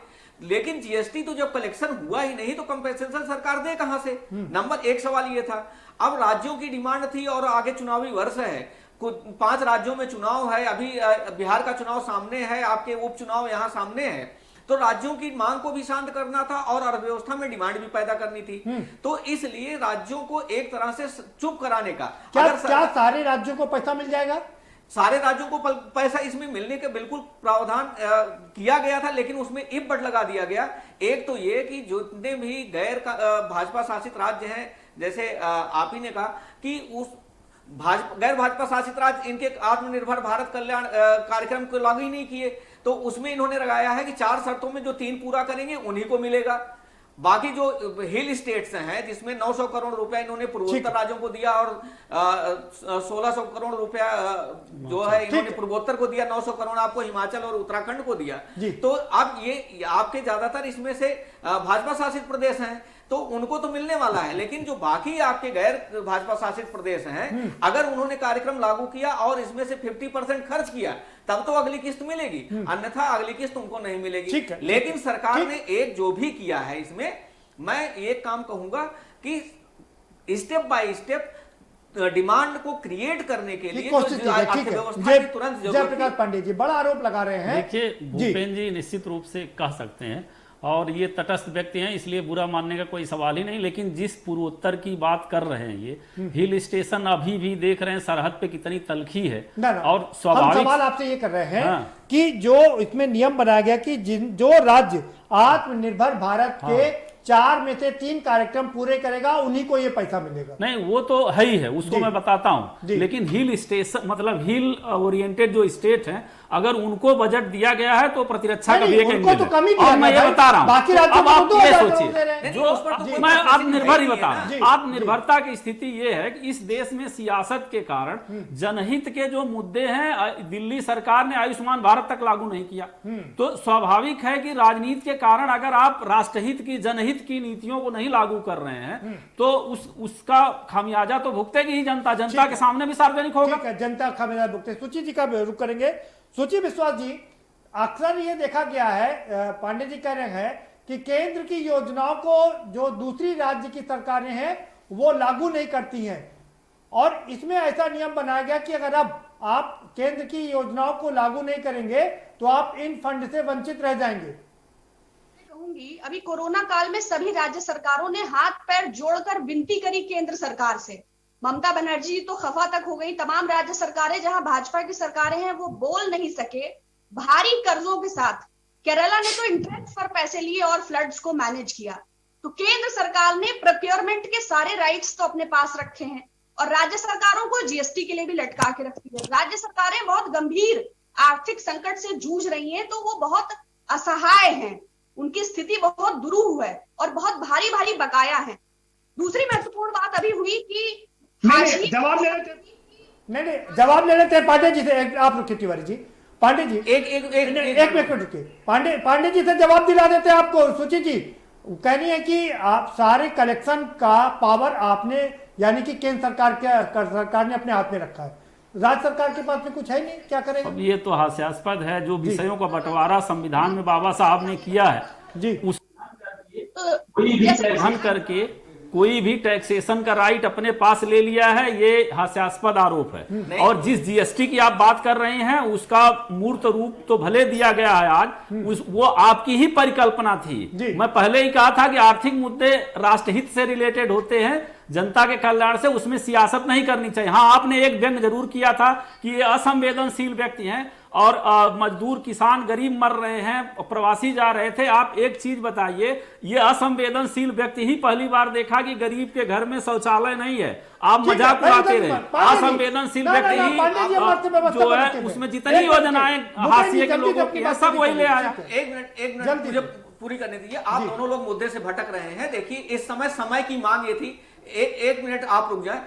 लेकिन जीएसटी तो जब कलेक्शन हुआ ही नहीं तो कंपनसेशन सरकार दे कहां से? नंबर 1 सवाल ये था। अब राज्यों की डिमांड थी और आगे चुनावी वर्ष है, 5 राज्यों में चुनाव है, अभी बिहार का चुनाव सामने है, आपके उपचुनाव यहां सामने है, तो राज्यों की मांग को भी शांत करना था और अर्थव्यवस्था में डिमांड भी पैदा करनी थी। तो इसलिए राज्यों को एक तरह से चुप कराने का, क्या सारे राज्यों को पैसा मिल जाएगा? सारे राज्यों को पैसा इसमें मिलने के बिल्कुल प्रावधान किया गया था, लेकिन उसमें इफ बट लगा दिया गया। एक तो ये कि जितने भी गैर भाजपा शासित राज्य हैं, जैसे आप ही ने कहा कि उस गैर भाजपा शासित राज्य इनके आत्मनिर्भर भारत कल्याण कार्यक्रम को लागू ही नहीं किए, तो उसमें इन्होंने लगाया है कि 4 शर्तों में जो 3 पूरा करेंगे उन्हीं को मिलेगा। बाकी जो हिल स्टेट्स हैं जिसमें 900 करोड़ रुपया इन्होंने पूर्वोत्तर राज्यों को दिया और 1600 करोड़ रुपया जो है इन्होंने पूर्वोत्तर को दिया, 900 करोड़ आपको हिमाचल और उत्तराखंड को दिया। तो अब ये आपके ज्यादातर इसमें से भाजपा शासित प्रदेश हैं, तो उनको तो मिलने वाला है, लेकिन जो बाकी आपके गैर भाजपा शासित प्रदेश हैं, अगर उन्होंने कार्यक्रम लागू किया और इसमें से 50% खर्च किया तब तो अगली किस्त मिलेगी, अन्यथा अगली किस्त उनको नहीं मिलेगी। लेकिन सरकार ने एक जो भी किया है इसमें, मैं एक काम कहूंगा कि स्टेप बाय स्टेप डिमांड को क्रिएट करने के लिए अर्थव्यवस्था की तुरंत जयप्रकाश पांडे जी बड़ा आरोप लगा रहे हैं। देखिए भूपेंद्र जी निश्चित रूप से कह सकते हैं और ये तटस्थ व्यक्ति हैं, इसलिए बुरा मानने का कोई सवाल ही नहीं, लेकिन जिस पूर्वोत्तर की बात कर रहे हैं ये हिल स्टेशन अभी भी देख रहे हैं सरहद पे कितनी तलखी है। और स्वाभाविक हम सवाल आपसे ये कर रहे हैं कि जो इसमें नियम बनाया गया कि जो राज्य आत्मनिर्भर भारत के 4 में से 3 कार्यक्रम पूरे करेगा उन्हीं को ये पैसा मिलेगा। नहीं वो तो है ही है, उसको मैं बताता हूं, लेकिन हिल स्टेशन मतलब हिल ओरिएंटेड जो स्टेट हैं अगर उनको बजट दिया गया है तो प्रतिरक्षा का भी एक एंगल है। और मैं ये बता रहा हूं, अब आप ये सोचिए जो मैं आत्मनिर्भर ही बता रहा हूं, आत्मनिर्भरता की स्थिति ये है कि इस देश में सियासत के कारण जनहित के जो मुद्दे हैं दिल्ली सरकार ने आयुष्मान भारत तक लागू नहीं किया, तो स्वाभाविक है कि राजनीति के कारण अगर आप राष्ट्रहित की जनहित की नीतियों को नहीं लागू कर रहे हैं तो उसका खामियाजा तो भुगतेगी ही जनता, जनता के सामने भी सार्वजनिक होगा। जनता खामियाजा भुगते। सुची जी का रुख करेंगे। सुची विश्वास जी, अक्सर ये देखा गया है, पांडे जी कह रहे हैं कि केंद्र की योजनाओं को जो दूसरी राज्य की सरकारें हैं वो लागू नहीं करती हैं, और इसमें ऐसा नियम बनाया गया कि अगर अब आप केंद्र की योजनाओं को लागू नहीं करेंगे तो आप इन फंड से वंचित रह जाएंगे। कहूंगी अभी कोरोना काल में सभी राज्य सरकारों ने हाथ पैर जोड़कर विनती करी केंद्र सरकार से। ममता बनर्जी तो खफा तक हो गई, तमाम राज्य सरकारें जहां भाजपा की सरकारें हैं वो बोल नहीं सके, भारी कर्जों के साथ। केरला ने तो इंटरेस्ट पर पैसे लिए और फ्लड्स को मैनेज किया। तो केंद्र सरकार ने प्रोक्योरमेंट के सारे राइट्स तो अपने पास रखे हैं और राज्य सरकारों को जीएसटी के लिए भी लटका के रखती है। राज्य सरकारें बहुत गंभीर आर्थिक संकट से जूझ रही हैं, तो वो बहुत असहाय हैं, उनकी स्थिति बहुत दुरूह है और बहुत भारी भारी बकाया है। दूसरी महत्वपूर्ण बात अभी हुई कि जवाब ले लेते नहीं जवाब ले लेते हैं पांडे जी से। आप रुकिए तिवारी जी, पांडे जी एक मिनट रुकिए, पांडे जी से जवाब दिला देते हैं आपको। सुची जी कह रही है कि आप सारे कलेक्शन का पावर आपने यानी कि केंद्र सरकार ने अपने हाथ में रखा है, राज्य सरकार के पास में कुछ है नहीं, क्या करेगा? अब ये तो हास्यास्पद है, जो विषयों का बंटवारा संविधान में बाबा साहब ने किया है जी, उस करके कोई भी टैक्सेशन का राइट अपने पास ले लिया है, ये हास्यास्पद आरोप है। और जिस जीएसटी की आप बात कर रहे हैं उसका मूर्त रूप तो भले दिया गया है आज, वो आपकी ही परिकल्पना थी। मैं पहले ही कहा था कि आर्थिक मुद्दे राष्ट्रहित से रिलेटेड होते हैं, जनता के कल्याण से, उसमें सियासत नहीं करनी चाहिए। हाँ, आपने एक व्यंग जरूर किया था कि ये असंवेदनशील व्यक्ति हैं और मजदूर किसान गरीब मर रहे हैं, प्रवासी जा रहे थे। आप एक चीज बताइए, ये असंवेदनशील व्यक्ति ही पहली बार देखा कि गरीब के घर में शौचालय नहीं है। आप मजाक उड़ाते रहे, असंवेदनशील व्यक्ति ही जो है उसमें जितनी योजनाएं हाशिए के लोगों की है सब वही ले आया। एक मिनट मुझे पूरी करने दीजिए। आप दोनों लोग मुद्दे से भटक रहे हैं। देखिए इस समय की मांग ये थी, एक मिनट आप रुक जाए।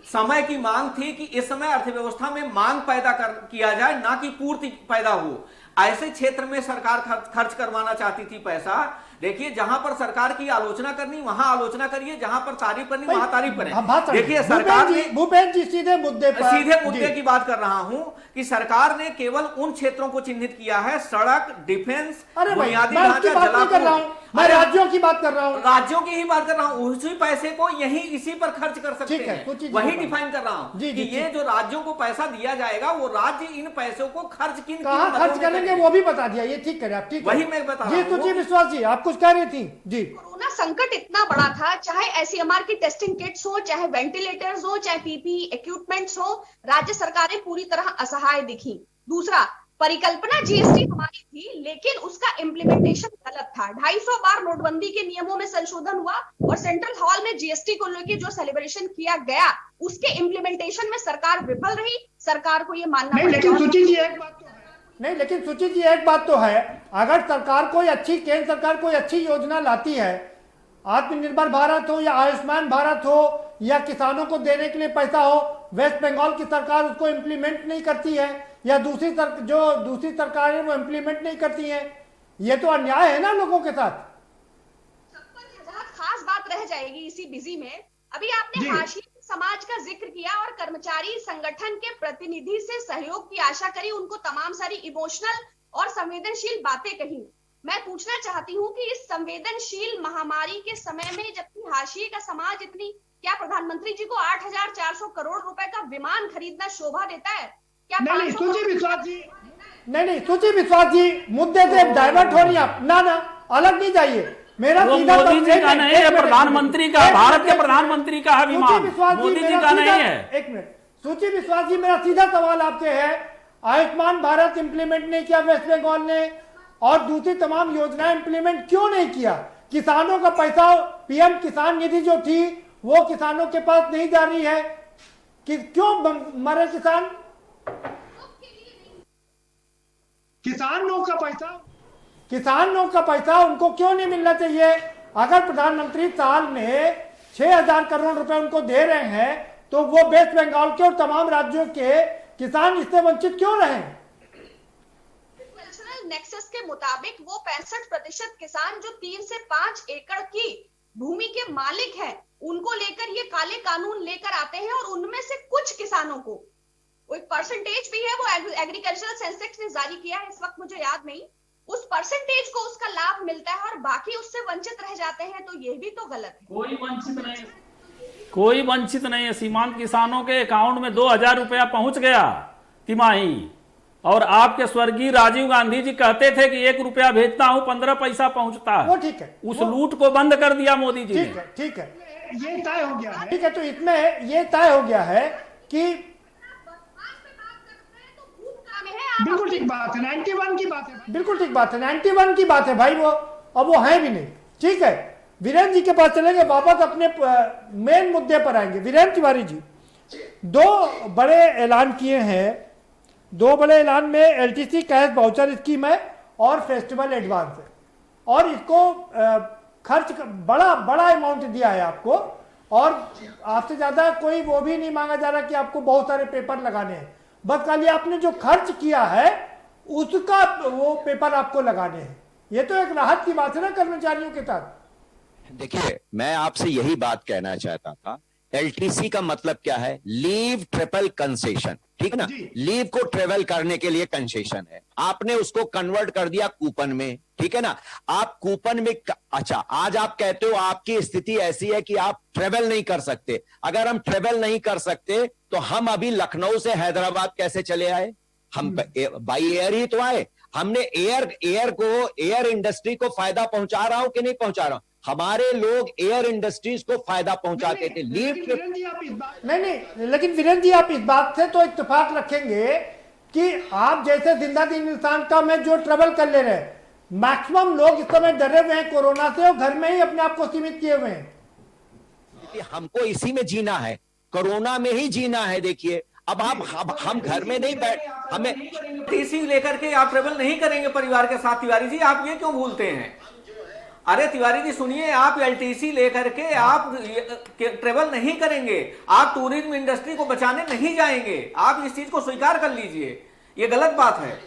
समय की मांग थी कि इस समय अर्थव्यवस्था में मांग पैदा किया जाए, ना कि पूर्ति पैदा हो। ऐसे क्षेत्र में सरकार खर्च करवाना चाहती थी पैसा। देखिए जहां पर सरकार की आलोचना करनी वहां आलोचना करिए, जहां पर तारीफ करनी वहां तारीफ करें। देखिए सरकार ने भूपेंद्र जी सीधे मुद्दे की बात कर रहा हूं कि सरकार ने केवल उन क्षेत्रों को चिन्हित किया है, सड़क, डिफेंस, बुनियादी ढांचा, जलापूर्ति। मैं राज्यों की बात कर रहा हूं, राज्यों की ही बात कर रहा हूं। उसी पैसे को यही इसी पर खर्च कर सकते हैं, वही डिफाइन कर रहा हूं कि ये जो राज्यों को पैसा दिया जाएगा वो राज्य इन पैसों को खर्च खर्च करेंगे वो भी बता दिया। ये ठीक करें आप, ठीक वही मैं बता रहा हूं। जी सुची विश्वास जी आप कुछ कह रही थी जी। कोरोना संकट इतना बड़ा था, चाहे एसईएमआर की टेस्टिंग किट्स हो, चाहे वेंटिलेटर्स हो, चाहे पीपीई इक्विपमेंट्स हो, राज्य सरकारें पूरी तरह असहाय दिखी। दूसरा, परिकल्पना जीएसटी हमारी थी, लेकिन उसका इम्प्लीमेंटेशन गलत था। 250 बार नोटबंदी के नियमों में संशोधन हुआ और सेंट्रल हॉल में जीएसटी को लेकर जो सेलिब्रेशन किया गया, उसके इम्प्लीमेंटेशन में सरकार विफल रही। सरकार को ये मानना नहीं, लेकिन सुची जी एक बात तो है, नहीं लेकिन सुची जी एक बात तो है, अगर सरकार कोई अच्छी, केंद्र सरकार कोई अच्छी योजना लाती है, आत्मनिर्भर भारत हो या आयुष्मान भारत हो या किसानों को देने के लिए पैसा हो, वेस्ट बंगाल की सरकार उसको इम्प्लीमेंट नहीं करती है या दूसरी सरकार है वो इम्प्लीमेंट नहीं करती है, ये तो अन्याय है ना लोगों के साथ। खास बात रह जाएगी इसी बिजी में। अभी आपने हाशिए समाज का जिक्र किया और कर्मचारी संगठन के प्रतिनिधि से सहयोग की आशा करी, उनको तमाम सारी इमोशनल और संवेदनशील बातें कही। मैं पूछना चाहती हूँ कि इस संवेदनशील महामारी के समय में जबकि हाशिए का समाज इतनी, क्या प्रधानमंत्री जी को 8,400 करोड़ रुपए का विमान खरीदना शोभा देता है? क्या नहीं सुची विश्वास जी, नहीं सुची विश्वास जी, मुद्दे से डाइवर्ट हो रही आप ना अलग नहीं जाइए। मेरा सीधा मोदी जी का नहीं है, प्रधानमंत्री का, भारत के प्रधानमंत्री का है विमान, मोदी जी का नहीं है। एक मिनट, सुची विश्वास जी, मेरा सीधा सवाल आपसे है, आयुष्मान भारत इंप्लीमेंट नहीं किया वेस्ट बंगाल ने और दूसरी तमाम योजनाएं इंप्लीमेंट क्यों नहीं किया? किसानों का पैसा, पीएम किसान निधि जो थी वो किसानों के पास नहीं जा रही है कि क्यों मरे किसान? किसानों का पैसा उनको क्यों नहीं मिलना चाहिए? अगर प्रधानमंत्री साल में 6,000 करोड़ रुपए उनको दे रहे हैं तो वो वेस्ट बंगाल के और तमाम राज्यों के किसान इससे वंचित क्यों रहे? नेक्सस के मुताबिक वो 65% किसान जो 3 से 5 एकड़ की भूमि के मालिक हैं, उनको लेकर ये काले कानून लेकर आते हैं और उनमें से कुछ किसानों को, वो एक परसेंटेज भी है, वो एग्रीकल्चरल सेंसेक्स ने जारी किया है, इस वक्त मुझे याद नहीं, उस परसेंटेज को उसका लाभ मिलता है और बाकी उससे वंचित रह जाते हैं, तो ये भी तो गलत है। कोई वंचित नहीं है। सीमांत किसानों के अकाउंट में 2,000 रुपया पहुंच गया तिमाही, और आपके स्वर्गीय राजीव गांधी जी कहते थे कि 1 रुपया भेजता हूं 15 पैसा पहुंचता है। वो ठीक है, उस लूट को बंद कर दिया मोदी जी ने। ठीक है, ये तय हो गया है। ठीक है, तो इसमें ये तय हो गया है कि बिल्कुल ठीक बात है, 91 की बात है, बिल्कुल ठीक बात है, 91 की बात है भाई, वो अब वो है भी नहीं। ठीक है, वीरेंद्र जी के पास चलेंगे, वापस अपने मेन मुद्दे पर आएंगे। वीरेंद्र तिवारी जी, 2 बड़े ऐलान किए हैं, 2 बड़े ऐलान में एलटीसी कैश वाउचर स्कीम है और फेस्टिवल एडवांस है, और इसको खर्च बड़ा अमाउंट दिया है आपको, और आपसे ज्यादा कोई वो भी नहीं मांगा जा रहा कि आपको बहुत सारे पेपर लगाने हैं, बस खाली आपने जो खर्च किया है उसका वो पेपर आपको लगाने हैं। ये तो एक राहत की बात है ना कर्मचारियों के साथ। देखिए, मैं आपसे यही बात कहना चाहता था, एलटीसी का मतलब क्या है? लीव ट्रिपल कंसेशन, ठीक है ना? लीव को ट्रेवल करने के लिए कंसेशन है, आपने उसको कन्वर्ट कर दिया कूपन में, ठीक है ना? आप कूपन में, अच्छा आज आप कहते हो आपकी स्थिति ऐसी है कि आप ट्रेवल नहीं कर सकते। अगर हम ट्रेवल नहीं कर सकते तो हम अभी लखनऊ से हैदराबाद कैसे चले आए? हम बाई एयर ही तो आए। हमने एयर इंडस्ट्री को फायदा पहुंचा रहा हूं कि नहीं पहुंचा रहा हूं? हमारे लोग एयर इंडस्ट्रीज को फायदा पहुंचाते थे। नहीं, लेकिन वीरेंद्र जी आप इस बात से तो इत्तेफाक रखेंगे कि आप जैसे जिंदा दिन इंसान का में जो ट्रेवल कर ले रहे हैं, मैक्सिमम लोग इस समय डरे हुए हैं कोरोना से और घर में ही अपने आप को सीमित किए हुए हैं। हमको इसी में जीना है, कोरोना में ही जीना है। देखिए, अब हम घर में नहीं बैठ, हमें टीसी लेकर के आप ट्रेवल नहीं करेंगे परिवार के साथ। तिवारी जी, आप ये क्यों भूलते हैं? अरे तिवारी जी सुनिए, आप एलटीसी लेकर के आप ट्रेवल नहीं करेंगे, आप टूरिज्म इंडस्ट्री को बचाने नहीं जाएंगे, आप इस चीज को स्वीकार कर लीजिए, ये गलत बात है।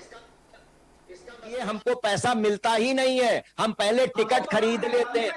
ये हमको पैसा मिलता ही नहीं है, हम पहले टिकट खरीद लेते हैं।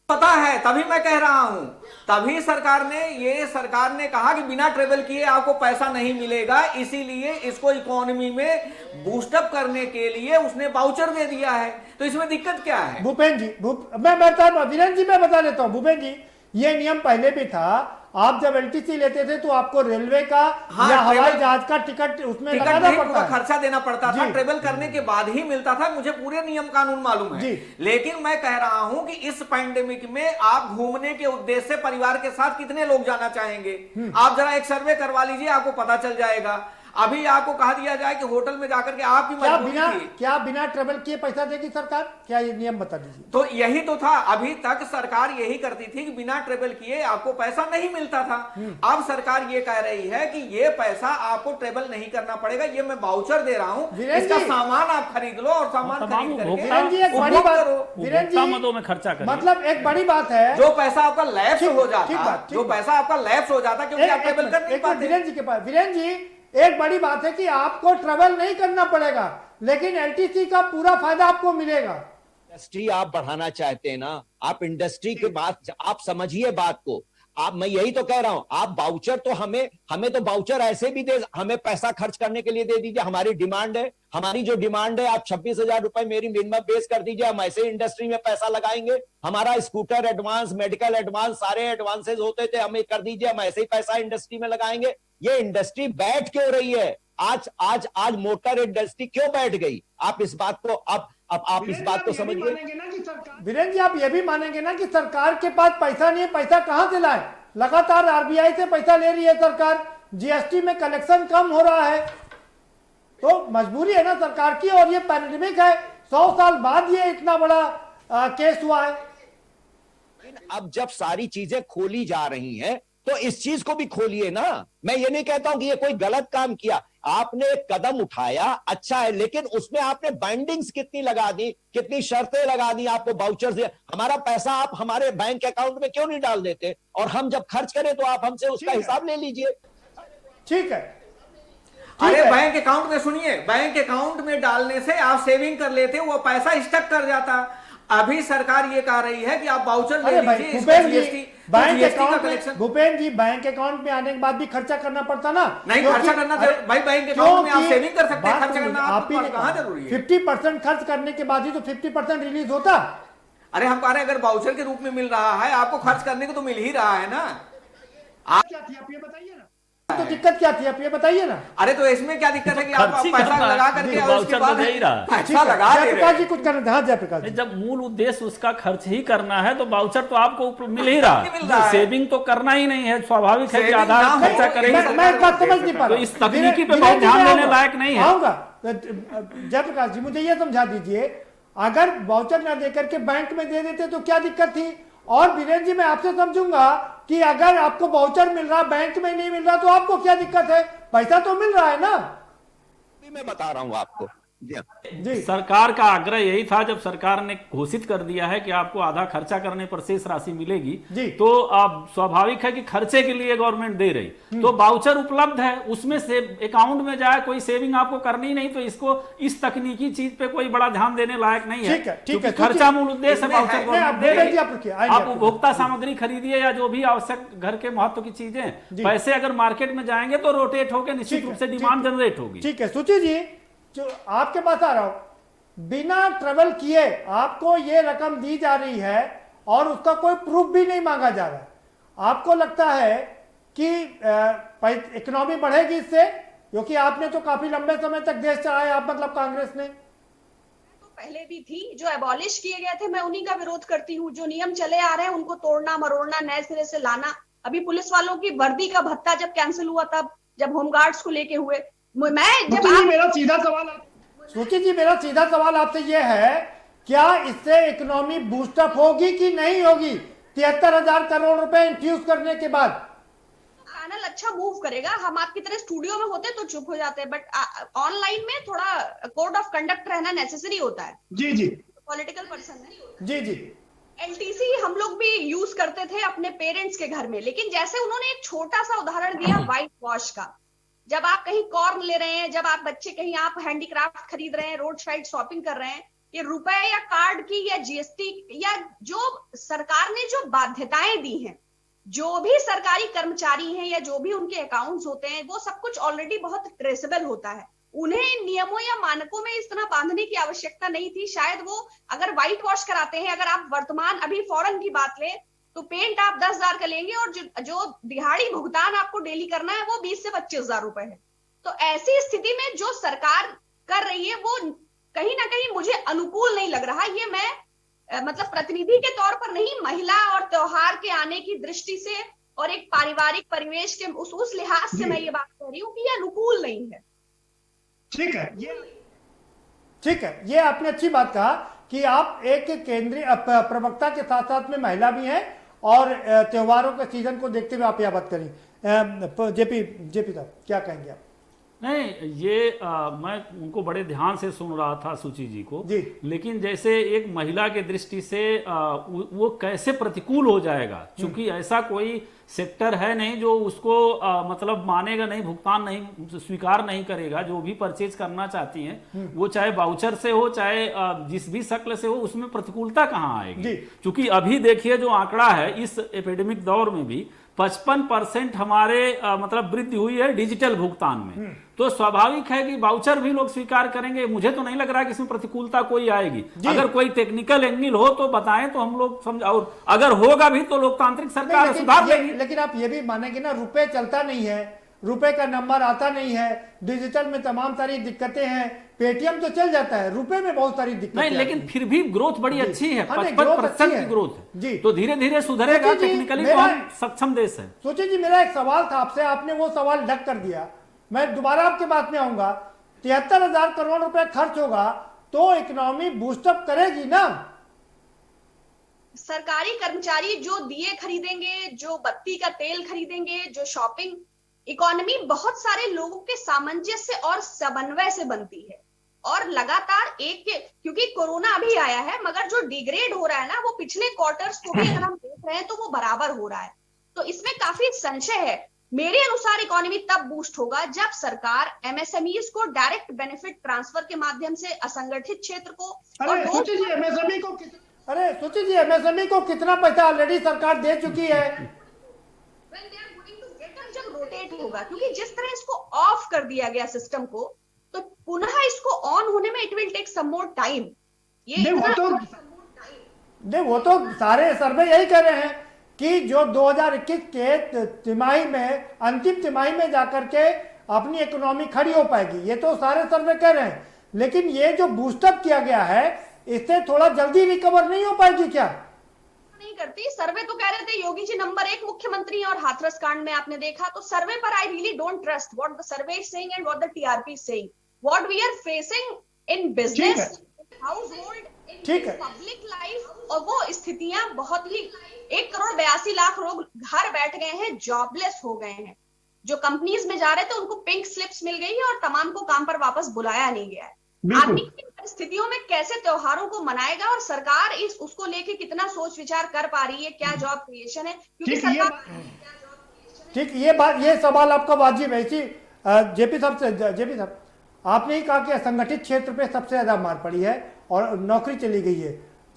पता है, तभी मैं कह रहा हूं, तभी सरकार ने कहा कि बिना ट्रेवल किए आपको पैसा नहीं मिलेगा, इसीलिए इसको इकोनॉमी में बूस्टअप करने के लिए उसने वाउचर दे दिया है। तो इसमें दिक्कत क्या है? भूपेंद्र जी, वीरेंद्र जी मैं बता देता हूं। भूपेंद्र जी, ये नियम पहले भी था, आप जब एलटीसी लेते थे तो आपको रेलवे का या हवाई जहाज का टिकट उसमें लगाना पड़ता, खर्चा देना पड़ता था, ट्रेवल करने के बाद ही मिलता था। मुझे पूरे नियम कानून मालूम है, लेकिन मैं कह रहा हूं कि इस पैंडेमिक में आप घूमने के उद्देश्य से परिवार के साथ कितने लोग जाना चाहेंगे? आप जरा एक सर्वे करवा लीजिए, आपको पता चल जाएगा। अभी आपको कहा दिया जाए कि होटल में जाकर के आपकी मजबूरी थी। क्या बिना ट्रेवल किए पैसा देगी सरकार? क्या ये नियम बता दीजिए। तो यही तो था, अभी तक सरकार यही करती थी कि बिना ट्रेवल किए आपको पैसा नहीं मिलता था। अब सरकार ये कह रही है कि ये पैसा आपको ट्रेवल नहीं करना पड़ेगा, ये मैं वाउचर दे रहा हूं, इसका सामान आप खरीद लो और सामान खरीद करके मदों में खर्चा करें। मतलब एक बड़ी बात है, जो पैसा आपका लैप्स हो जाता, जो पैसा आपका लैप्स हो जाता क्योंकि आप ट्रेवल कर नहीं पाते। वीरेंद्र जी के पास, वीरेंद्र जी एक बड़ी बात है कि आपको ट्रेवल नहीं करना पड़ेगा, लेकिन एलटीसी का पूरा फायदा आपको मिलेगा। इंडस्ट्री आप बढ़ाना चाहते हैं ना, आप इंडस्ट्री के बात आप समझिए बात को। आप, मैं यही तो कह रहा हूं, आप बाउचर तो हमें तो बाउचर ऐसे भी दे, हमें पैसा खर्च करने के लिए दे दीजिए। हमारी डिमांड है, हमारी जो डिमांड है, आप 26,000 रुपए मेरी मिनिमम बेस कर दीजिए, हम ऐसे इंडस्ट्री में पैसा लगाएंगे। हमारा स्कूटर एडवांस, मेडिकल एडवांस, सारे एडवांसेस होते थे, हमें कर दीजिए, हम ऐसे ही पैसा इंडस्ट्री में लगाएंगे। ये इंडस्ट्री बैठ क्यों रही है? आज मोटर इंडस्ट्री क्यों बैठ गई? आप इस बात को आप इस बात को समझिए। वीरेंद्र जी आप ये भी मानेंगे ना कि सरकार के पास पैसा नहीं है, पैसा कहां से लाए? लगातार आरबीआई से पैसा ले रही है सरकार, जीएसटी में कलेक्शन कम हो रहा है, तो मजबूरी है ना सरकार की। और ये पैंडेमिक है, 100 साल बाद ये इतना बड़ा केस हुआ है। अब जब सारी चीजें खोली जा रही हैं तो इस चीज को भी खोलिए ना। मैं ये नहीं कहता हूं कि ये कोई गलत काम किया, आपने एक कदम उठाया, अच्छा है, लेकिन उसमें आपने बाइंडिंग्स कितनी लगा दी, कितनी शर्तें लगा दी, आपको बाउचर से हमारा पैसा आप हमारे बैंक अकाउंट में क्यों नहीं डाल देते, और हम जब खर्च करें तो आप हमसे उसका हिसाब ले लीजिए। ठीक है। अरे बैंक अकाउंट में सुनिए, बैंक अकाउंट में डालने से आप सेविंग कर लेते, वो पैसा स्टक कर जाता। अभी सरकार ये कह रही है कि आप बाउचर ले लीजिए, बैंक अकाउंट, भूपेंद्र जी बैंक अकाउंट में आने के बाद भी खर्चा करना पड़ता ना। नहीं खर्चा करना भाई, बैंक अकाउंट में आप सेविंग कर सकते हैं, खर्चा करना आपको कहां जरूरी है? 50% खर्च करने के बाद ही तो 50% रिलीज होता। अरे हम कह रहे हैं अगर बाउचर के रूप में मिल रहा है आपको, खर्च करने को तो मिल ही रहा है ना। आप क्या थी आप ये बताइए ना, तो दिक्कत क्या थी आप ये बताइए ना। अरे तो इसमें क्या दिक्कत है कि आप पैसा लगा करके और उसके बाद पैसा लगा दे रहे हैं। जी कुछ करना था जयप्रकाश, जब मूल उद्देश्य उसका खर्च ही करना है तो बाउचर तो आपको मिल ही रहा है, सेविंग तो करना ही नहीं है। स्वाभाविक है कि आधा खर्चा करेंगे। मैं बात समझ नहीं पा रहा, तो इस तकनीकी पे बहुत ध्यान देने लायक नहीं है। आऊंगा जयप्रकाश जी, मुझे ये समझा दीजिए, अगर वाउचर ना देकर के बैंक में दे देते तो क्या दिक्कत थी? और वीरेंद्र जी मैं आपसे समझूंगा कि अगर आपको वाउचर मिल रहा, बैंक में नहीं मिल रहा, तो आपको क्या दिक्कत है? पैसा तो मिल रहा है ना। मैं बता रहा हूं आपको जी। सरकार का आग्रह यही था, जब सरकार ने घोषित कर दिया है कि आपको आधा खर्चा करने पर शेष राशि मिलेगी, तो अब स्वाभाविक है कि खर्चे के लिए गवर्नमेंट दे रही, तो बाउचर उपलब्ध है, उसमें से अकाउंट में जाए, कोई सेविंग आपको करनी नहीं, तो इसको इस तकनीकी चीज पे कोई बड़ा ध्यान देने लायक नहीं है। ठीक है, खर्चा मूल उद्देश्य है बाउचर गवर्नमेंट दे रही। आप उपभोक्ता सामग्री खरीदिए या जो भी आवश्यक घर के महत्व की चीजें, पैसे अगर मार्केट में जाएंगे तो रोटेट होकर निश्चित रूप से डिमांड जनरेट होगी। ठीक है सुची जी, जो आपके पास आ रहा हूं, बिना ट्रेवल किए आपको ये रकम दी जा रही है और उसका कोई प्रूफ भी नहीं मांगा जा रहा है, आपको लगता है कि इकोनॉमी बढ़ेगी इससे? क्योंकि आपने तो काफी लंबे समय तक देश चलाया, आप मतलब कांग्रेस ने तो पहले भी थी, जो एबॉलिश किए गए थे मैं उन्हीं का विरोध करती हूँ। जो नियम चले आ रहे हैं उनको तोड़ना मरोड़ना, नए सिरे से लाना। अभी पुलिस वालों की वर्दी का भत्ता जब कैंसिल हुआ, तब जब होमगार्ड्स को लेके हुए, मेरा सीधा सवाल सूची जी, मेरा सीधा सवाल आपसे ये है, क्या इससे इकोनॉमी बूस्टअप होगी कि नहीं होगी? 73,000 करोड़ रुपए इंफ्यूज करने के बाद पैनल अच्छा मूव करेगा। हम आपकी तरह स्टूडियो में होते तो चुप हो जाते, बट ऑनलाइन में थोड़ा कोड ऑफ कंडक्ट रहना नेसेसरी होता है। जी पॉलिटिकल पर्सन है। जी एलटीसी हम लोग भी यूज करते थे अपने पेरेंट्स के घर में, लेकिन जैसे उन्होंने एक छोटा सा उदाहरण दिया व्हाइट वॉश का, जब आप कहीं कॉर्न ले रहे हैं, जब आप बच्चे कहीं आप हैंडीक्राफ्ट खरीद रहे हैं, रोड साइड शॉपिंग कर रहे हैं, ये रुपए या कार्ड की या जीएसटी या जो सरकार ने जो बाध्यताएं दी हैं, जो भी सरकारी कर्मचारी हैं या जो भी उनके अकाउंट्स होते हैं, वो सब कुछ ऑलरेडी बहुत ट्रेसेबल होता है। उन्हें इन नियमों या मानकों में इस तरह बांधने की आवश्यकता नहीं थी। शायद वो अगर व्हाइट वॉश कराते हैं, अगर आप वर्तमान अभी फॉरेन की बात लें तो पेंट आप 10,000 का लेंगे और जो दिहाड़ी भुगतान आपको डेली करना है वो 20 से 25,000 रुपए है। तो ऐसी स्थिति में जो सरकार कर रही है वो कहीं ना कहीं मुझे अनुकूल नहीं लग रहा। ये मैं मतलब प्रतिनिधि के तौर पर नहीं, महिला और त्योहार के आने की दृष्टि से और एक पारिवारिक परिवेश के उस लिहाज से मैं ये बात कह रही हूँ कि ये अनुकूल नहीं है। ठीक है, ये आपने अच्छी बात कहा कि आप एक केंद्रीय प्रवक्ता के साथ साथ में महिला भी हैं और त्योहारों के सीजन को देखते हुए आप यह बात करें। जेपी साहब क्या कहेंगे आप? नहीं, ये मैं उनको बड़े ध्यान से सुन रहा था सूची जी को जी। लेकिन जैसे एक महिला के दृष्टि से वो कैसे प्रतिकूल हो जाएगा, क्योंकि ऐसा कोई सेक्टर है नहीं जो उसको मतलब मानेगा नहीं, भुगतान नहीं स्वीकार नहीं करेगा। जो भी परचेज करना चाहती हैं वो चाहे वाउचर से हो चाहे जिस भी शक्ल से हो, उसमें प्रतिकूलता कहाँ आएगी? क्योंकि अभी देखिए जो आंकड़ा है इस एपिडेमिक दौर में भी 55% हमारे मतलब वृद्धि हुई है डिजिटल भुगतान में। तो स्वाभाविक है कि वाउचर भी लोग स्वीकार करेंगे। मुझे तो नहीं लग रहा कि इसमें प्रतिकूलता कोई आएगी। अगर कोई टेक्निकल एंगल हो तो बताएं तो हम लोग समझ, और अगर होगा भी तो लोकतांत्रिक सरकार सुधार लेगी। लेकिन आप ये भी मानेंगे ना, रुपए चलता नहीं है, रुपए का नंबर आता नहीं है, डिजिटल में तमाम सारी दिक्कतें हैं। पेटीएम तो चल जाता है, रुपए में बहुत सारी दिक्कतें नहीं, लेकिन फिर भी ग्रोथ बड़ी अच्छी है, 55% की ग्रोथ है तो धीरे धीरे सुधरेगा। टेक्निकली तो हम सक्षम देश है। सोचिए जी, मेरा एक सवाल था आपसे, आपने वो सवाल ढक कर दिया। मैं दोबारा आपके बात में आऊंगा। 73,000 करोड़ रुपए खर्च होगा तो इकोनॉमी बूस्टअप करेगी ना? सरकारी कर्मचारी जो दिए खरीदेंगे, जो बत्ती का तेल खरीदेंगे, जो शॉपिंग, इकोनॉमी बहुत सारे लोगों के सामंजस्य और समन्वय से बनती है। और लगातार क्योंकि कोरोना अभी आया है मगर जो डिग्रेड हो रहा है ना वो पिछले क्वार्टर्स को भी अगर हम देख रहे हैं तो वो बराबर हो रहा है। तो इसमें काफी संशय है। मेरे अनुसार इकोनॉमी तब बूस्ट होगा जब सरकार एमएसएमईज को डायरेक्ट बेनिफिट ट्रांसफर के माध्यम से असंगठित क्षेत्र को सोचिए जी एमएसएमई को कितना पैसा ऑलरेडी सरकार दे चुकी है। जब रोटेट होगा, क्योंकि जिस तरह इसको ऑफ कर दिया गया सिस्टम को, तो पुनः इसको ऑन होने में it will take some more time. वो तो सारे सर्वे यही कह रहे हैं कि जो 2021 के तिमाही में, अंतिम तिमाही में जाकर के अपनी इकोनॉमी खड़ी हो पाएगी। ये तो सारे सर्वे कह रहे हैं, लेकिन ये जो बूस्टअप किया गया है इससे थोड़ा जल्दी रिकवर नहीं हो पाएगी क्या? नहीं करती। सर्वे तो कह रहे थे योगी जी नंबर 1 मुख्यमंत्री और हाथरस कांड में आपने देखा। तो सर्वे पर I really don't trust what the survey is saying and what the TRP is saying. What we are facing in business, household, in public life, और वो स्थितियां बहुत ही 1,82,00,000 लोग घर बैठ गए हैं, जॉबलेस हो गए हैं। जो कंपनीज में जा रहे थे उनको पिंक स्लिप्स मिल गई है और तमाम को काम पर वापस बुलाया नहीं गया है। आदमी इन परिस्थितियों में कैसे त्योहारों को मनाएगा और सरकार उसको लेके कितना सोच विचार कर पा रही है? क्या जॉब क्रिएशन है? क्योंकि ठीक, ये सवाल आपका वाजिब है। जेपी साहब आपने ही कहा कि असंगठित क्षेत्र पे सबसे ज्यादा मार पड़ी है और नौकरी चली गई है।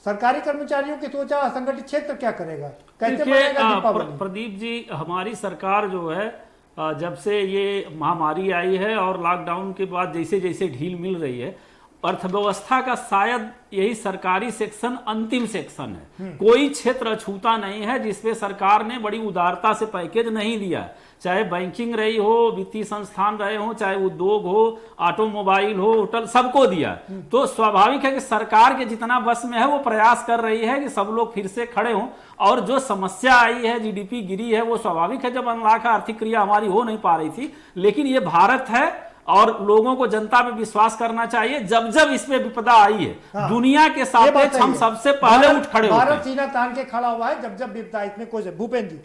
सरकारी कर्मचारियों की सोचा असंगठित क्षेत्र क्या करेगा, कैसे मनाएगा? प्रदीप जी, हमारी सरकार जो है जब से ये महामारी आई है और लॉकडाउन के बाद जैसे जैसे ढील मिल रही है, अर्थव्यवस्था का शायद यही सरकारी सेक्शन अंतिम सेक्शन है। कोई क्षेत्र अछूता नहीं है जिसपे सरकार ने बड़ी उदारता से पैकेज नहीं दिया। चाहे बैंकिंग रही हो, वित्तीय संस्थान रहे हो, चाहे उद्योग हो, ऑटोमोबाइल हो, होटल, सबको दिया। तो स्वाभाविक है कि सरकार के जितना बस में है वो प्रयास कर रही है कि सब लोग फिर से खड़े हों। और जो समस्या आई है, जीडीपी गिरी है, वो स्वाभाविक है जब अनलॉक आर्थिक क्रिया हमारी हो नहीं पा रही थी। लेकिन ये भारत है और लोगों को जनता पे विश्वास करना चाहिए। जब जब इसमें विपदा आई है दुनिया के साथ हम सबसे पहले उठ खड़े होते हैं। भारत सीना तान के खड़ा हुआ है जब जब विपदा इसमें कोई। भूपेंद्र जी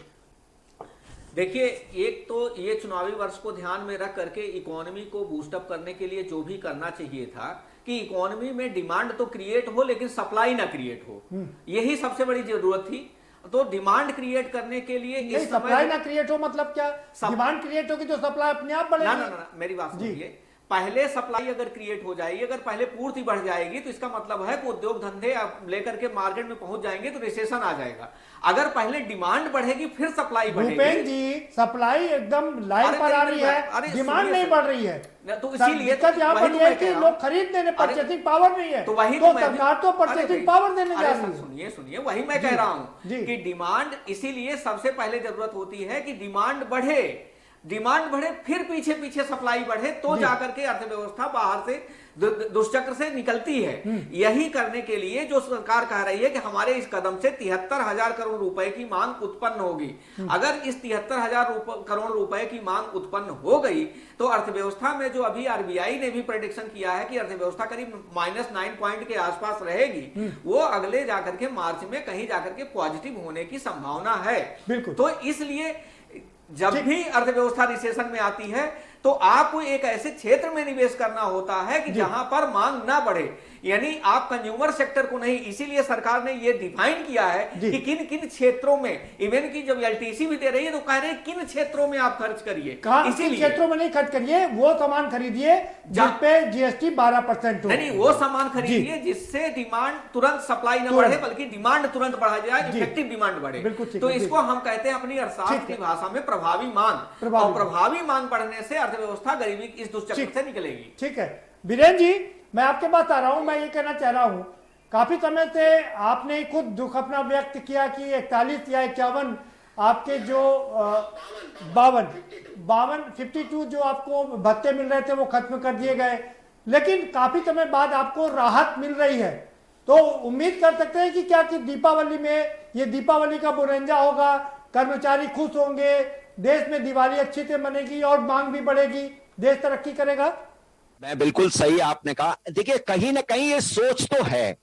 देखिए, एक तो ये चुनावी वर्ष को ध्यान में रख करके इकोनॉमी को बूस्टअप करने के लिए जो भी करना चाहिए था कि इकोनॉमी में डिमांड तो क्रिएट हो लेकिन सप्लाई ना क्रिएट हो, यही सबसे बड़ी जरूरत थी। तो डिमांड क्रिएट करने के लिए सप्लाई ना क्रिएट हो मतलब क्या? डिमांड क्रिएट होगी तो सप्लाई अपने आप बढ़ेगी। ना, मेरी बात सुनिए। पहले सप्लाई अगर क्रिएट हो जाएगी, अगर पहले पूर्ति बढ़ जाएगी तो इसका मतलब है कि उद्योग धंधे लेकर के मार्केट में पहुंच जाएंगे तो रिसेशन आ जाएगा। अगर पहले डिमांड बढ़ेगी फिर सप्लाई बढ़ेगी। भूपेंद्र जी, सप्लाई एकदम लाइन पर आ रही है, डिमांड नहीं बढ़ रही है। तो इसीलिए यहाँ पर यह है कि लोग खरीद देने, परचेसिंग पावर नहीं है। तो वही सरकार तो परचेसिंग पावर देने जा रही है। सुनिए, वही मैं कह रहा हूं कि डिमांड, इसीलिए सबसे पहले जरूरत होती है कि डिमांड बढ़े। डिमांड बढ़े, फिर पीछे पीछे सप्लाई बढ़े, तो जाकर के अर्थव्यवस्था बाहर से दुष्चक्र से निकलती है। यही करने के लिए जो सरकार कह रही है कि हमारे इस कदम से 73,000 करोड़ रुपए की मांग उत्पन्न होगी। अगर इस 73,000 करोड़ रुपए की मांग उत्पन्न हो गई तो अर्थव्यवस्था में जो अभी आरबीआई ने भी प्रेडिक्शन किया है कि अर्थव्यवस्था करीब -9 पॉइंट के आसपास रहेगी, वो अगले जाकर के मार्च में कहीं जाकर के पॉजिटिव होने की संभावना है। तो इसलिए जब भी अर्थव्यवस्था रिसेशन में आती है तो आपको एक ऐसे क्षेत्र में निवेश करना होता है कि जहां पर मांग ना बढ़े, यानी आप कंज्यूमर सेक्टर को नहीं। इसीलिए सरकार ने ये डिफाइन किया है कि किन किन क्षेत्रों में, इवन की जब एलटीसी भी दे रही है तो कह रहे हैं किन क्षेत्रों में आप खर्च करिए, इसीलिए क्षेत्रों में नहीं खर्च करिए, वो सामान खरीदिए जिस पे जीएसटी 12% हो। नहीं, वो सामान खरीदिए जिससे डिमांड तुरंत सप्लाई न बढ़े, बल्कि डिमांड तुरंत बढ़ा जाए, इफेक्टिव डिमांड बढ़े। तो इसको हम कहते हैं अपनी अर्थशास्त्र की भाषा में प्रभावी मांग। और प्रभावी मांग बढ़ने से अर्थव्यवस्था गरीबी इस दुष्चक्र से निकलेगी। ठीक है बीरेन जी, मैं आपके पास आ रहा हूं। मैं ये कहना चाह रहा हूं, काफी समय से आपने खुद दुख अपना व्यक्त किया कि 41 या 51 आपके जो 52 जो आपको भत्ते मिल रहे थे वो खत्म कर दिए गए, लेकिन काफी समय बाद आपको राहत मिल रही है। तो उम्मीद कर सकते हैं कि क्या कि दीपावली में ये दीपावली का बोरंजा होगा, कर्मचारी खुश होंगे, देश में दिवाली अच्छी से मनेगी और मांग भी बढ़ेगी, देश तरक्की करेगा। मैं बिल्कुल सही आपने कहा। देखिए कहीं ना कहीं ये सोच तो है,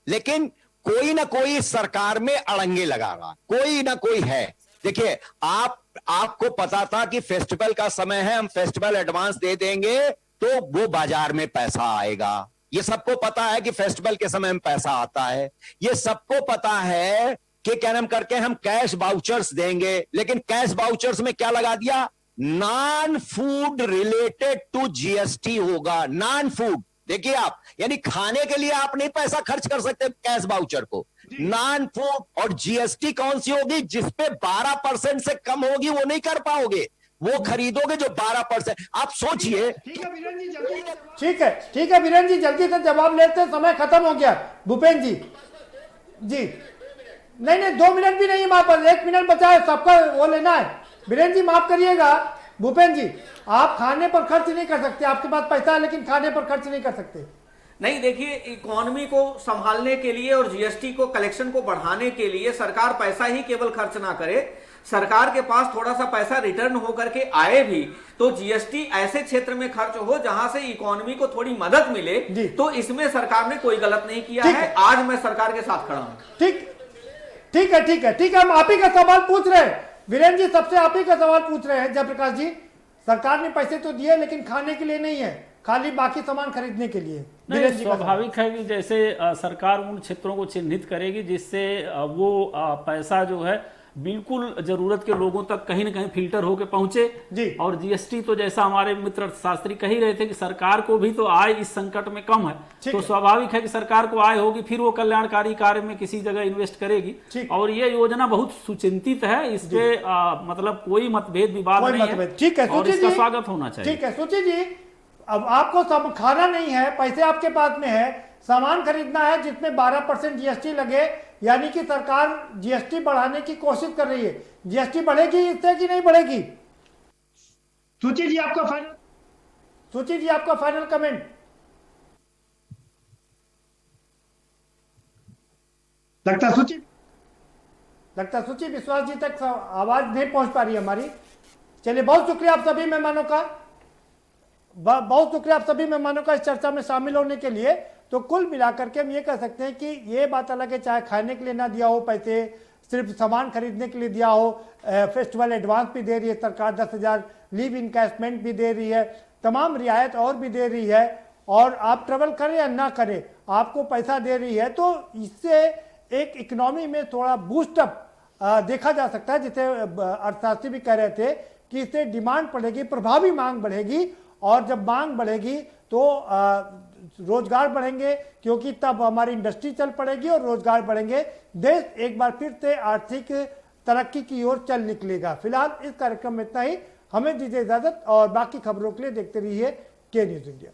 लेकिन कोई ना कोई सरकार में अड़ंगे लगागा, कोई ना कोई है। देखिए आपको पता था कि फेस्टिवल का समय है, हम फेस्टिवल एडवांस दे देंगे तो वो बाजार में पैसा आएगा। ये सबको पता है कि फेस्टिवल के समय में पैसा आता है। ये सबको पता है कि क्या नाम करके हम कैश वाउचर्स देंगे, लेकिन कैश वाउचर्स में क्या लगा दिया, non food related to GST होगा। नॉन फूड, देखिए आप, यानी खाने के लिए आप नहीं पैसा खर्च कर सकते कैश वाउचर को। नॉन फूड और जीएसटी कौन सी होगी, जिसपे 12% से कम होगी वो नहीं कर पाओगे, वो खरीदोगे जो 12%। आप सोचिए। ठीक है बीरेन जी, जल्दी से जवाब लेते, समय खत्म हो गया। भूपेन जी नहीं 2 मिनट भी नहीं हमारे पास, 1 मिनट बचा है, सबका वो लेना है। बीरेन जी माफ करिएगा, भूपेन जी आप खाने पर खर्च नहीं कर सकते, आपके पास पैसा है लेकिन खाने पर खर्च नहीं कर सकते। नहीं, देखिए इकोनॉमी को संभालने के लिए और जीएसटी को कलेक्शन को बढ़ाने के लिए सरकार पैसा ही केवल खर्च ना करे, सरकार के पास थोड़ा सा पैसा रिटर्न होकर के आए भी तो जीएसटी ऐसे क्षेत्र में खर्च हो जहां से इकोनॉमी को थोड़ी मदद मिले। तो इसमें सरकार ने कोई गलत नहीं किया है। आज मैं सरकार के साथ खड़ा हूं। ठीक है, हम आप ही का सवाल पूछ रहे हैं। वीरेंद्र जी सबसे आप ही का सवाल पूछ रहे हैं। जयप्रकाश जी, सरकार ने पैसे तो दिए लेकिन खाने के लिए नहीं है, खाली बाकी सामान खरीदने के लिए। स्वाभाविक है कि जैसे सरकार उन क्षेत्रों को चिन्हित करेगी जिससे वो पैसा जो है बिल्कुल जरूरत के लोगों तक कहीं ना कहीं फिल्टर होकर पहुंचे जी। और जीएसटी तो जैसा हमारे मित्र अर्थशास्त्री कह ही रहे थे कि सरकार को भी तो आय इस संकट में कम है, तो स्वाभाविक है कि सरकार को आय होगी, फिर वो कल्याणकारी कार्य में किसी जगह इन्वेस्ट करेगी। और ये योजना बहुत सुचिंतित है, इस पे मतलब कोई मतभेद विवाद नहीं है। ठीक है, और इसका स्वागत होना चाहिए। ठीक है सुची जी, अब आपको सब खाना नहीं है, पैसे आपके पास में है, सामान खरीदना है जिसमें 12% जीएसटी लगे, यानी कि सरकार जीएसटी बढ़ाने की कोशिश कर रही है। जीएसटी बढ़ेगी इससे कि नहीं बढ़ेगी? सुची जी आपका फाइनल कमेंट। लगता सुची विश्वास जी तक आवाज नहीं पहुंच पा रही है हमारी। चलिए, बहुत शुक्रिया आप सभी मेहमानों का इस चर्चा में शामिल होने के लिए। तो कुल मिलाकर के हम ये कह सकते हैं कि ये बात अलग है, चाहे खाने के लिए ना दिया हो पैसे, सिर्फ सामान खरीदने के लिए दिया हो, फेस्टिवल एडवांस भी दे रही है सरकार, 10,000 लीव इनकैशमेंट भी दे रही है, तमाम रियायत और भी दे रही है, और आप ट्रेवल करें या ना करें आपको पैसा दे रही है। तो इससे एक इकोनॉमी में थोड़ा बूस्टअप देखा जा सकता है, जिसे अर्थशास्त्री भी कह रहे थे कि इससे डिमांड बढ़ेगी, प्रभावी मांग बढ़ेगी, और जब मांग बढ़ेगी तो रोजगार बढ़ेंगे, क्योंकि तब हमारी इंडस्ट्री चल पड़ेगी और रोजगार बढ़ेंगे, देश एक बार फिर से आर्थिक तरक्की की ओर चल निकलेगा। फिलहाल इस कार्यक्रम में इतना ही, हमें दीजिए इजाजत और बाकी खबरों के लिए देखते रहिए के न्यूज़ इंडिया।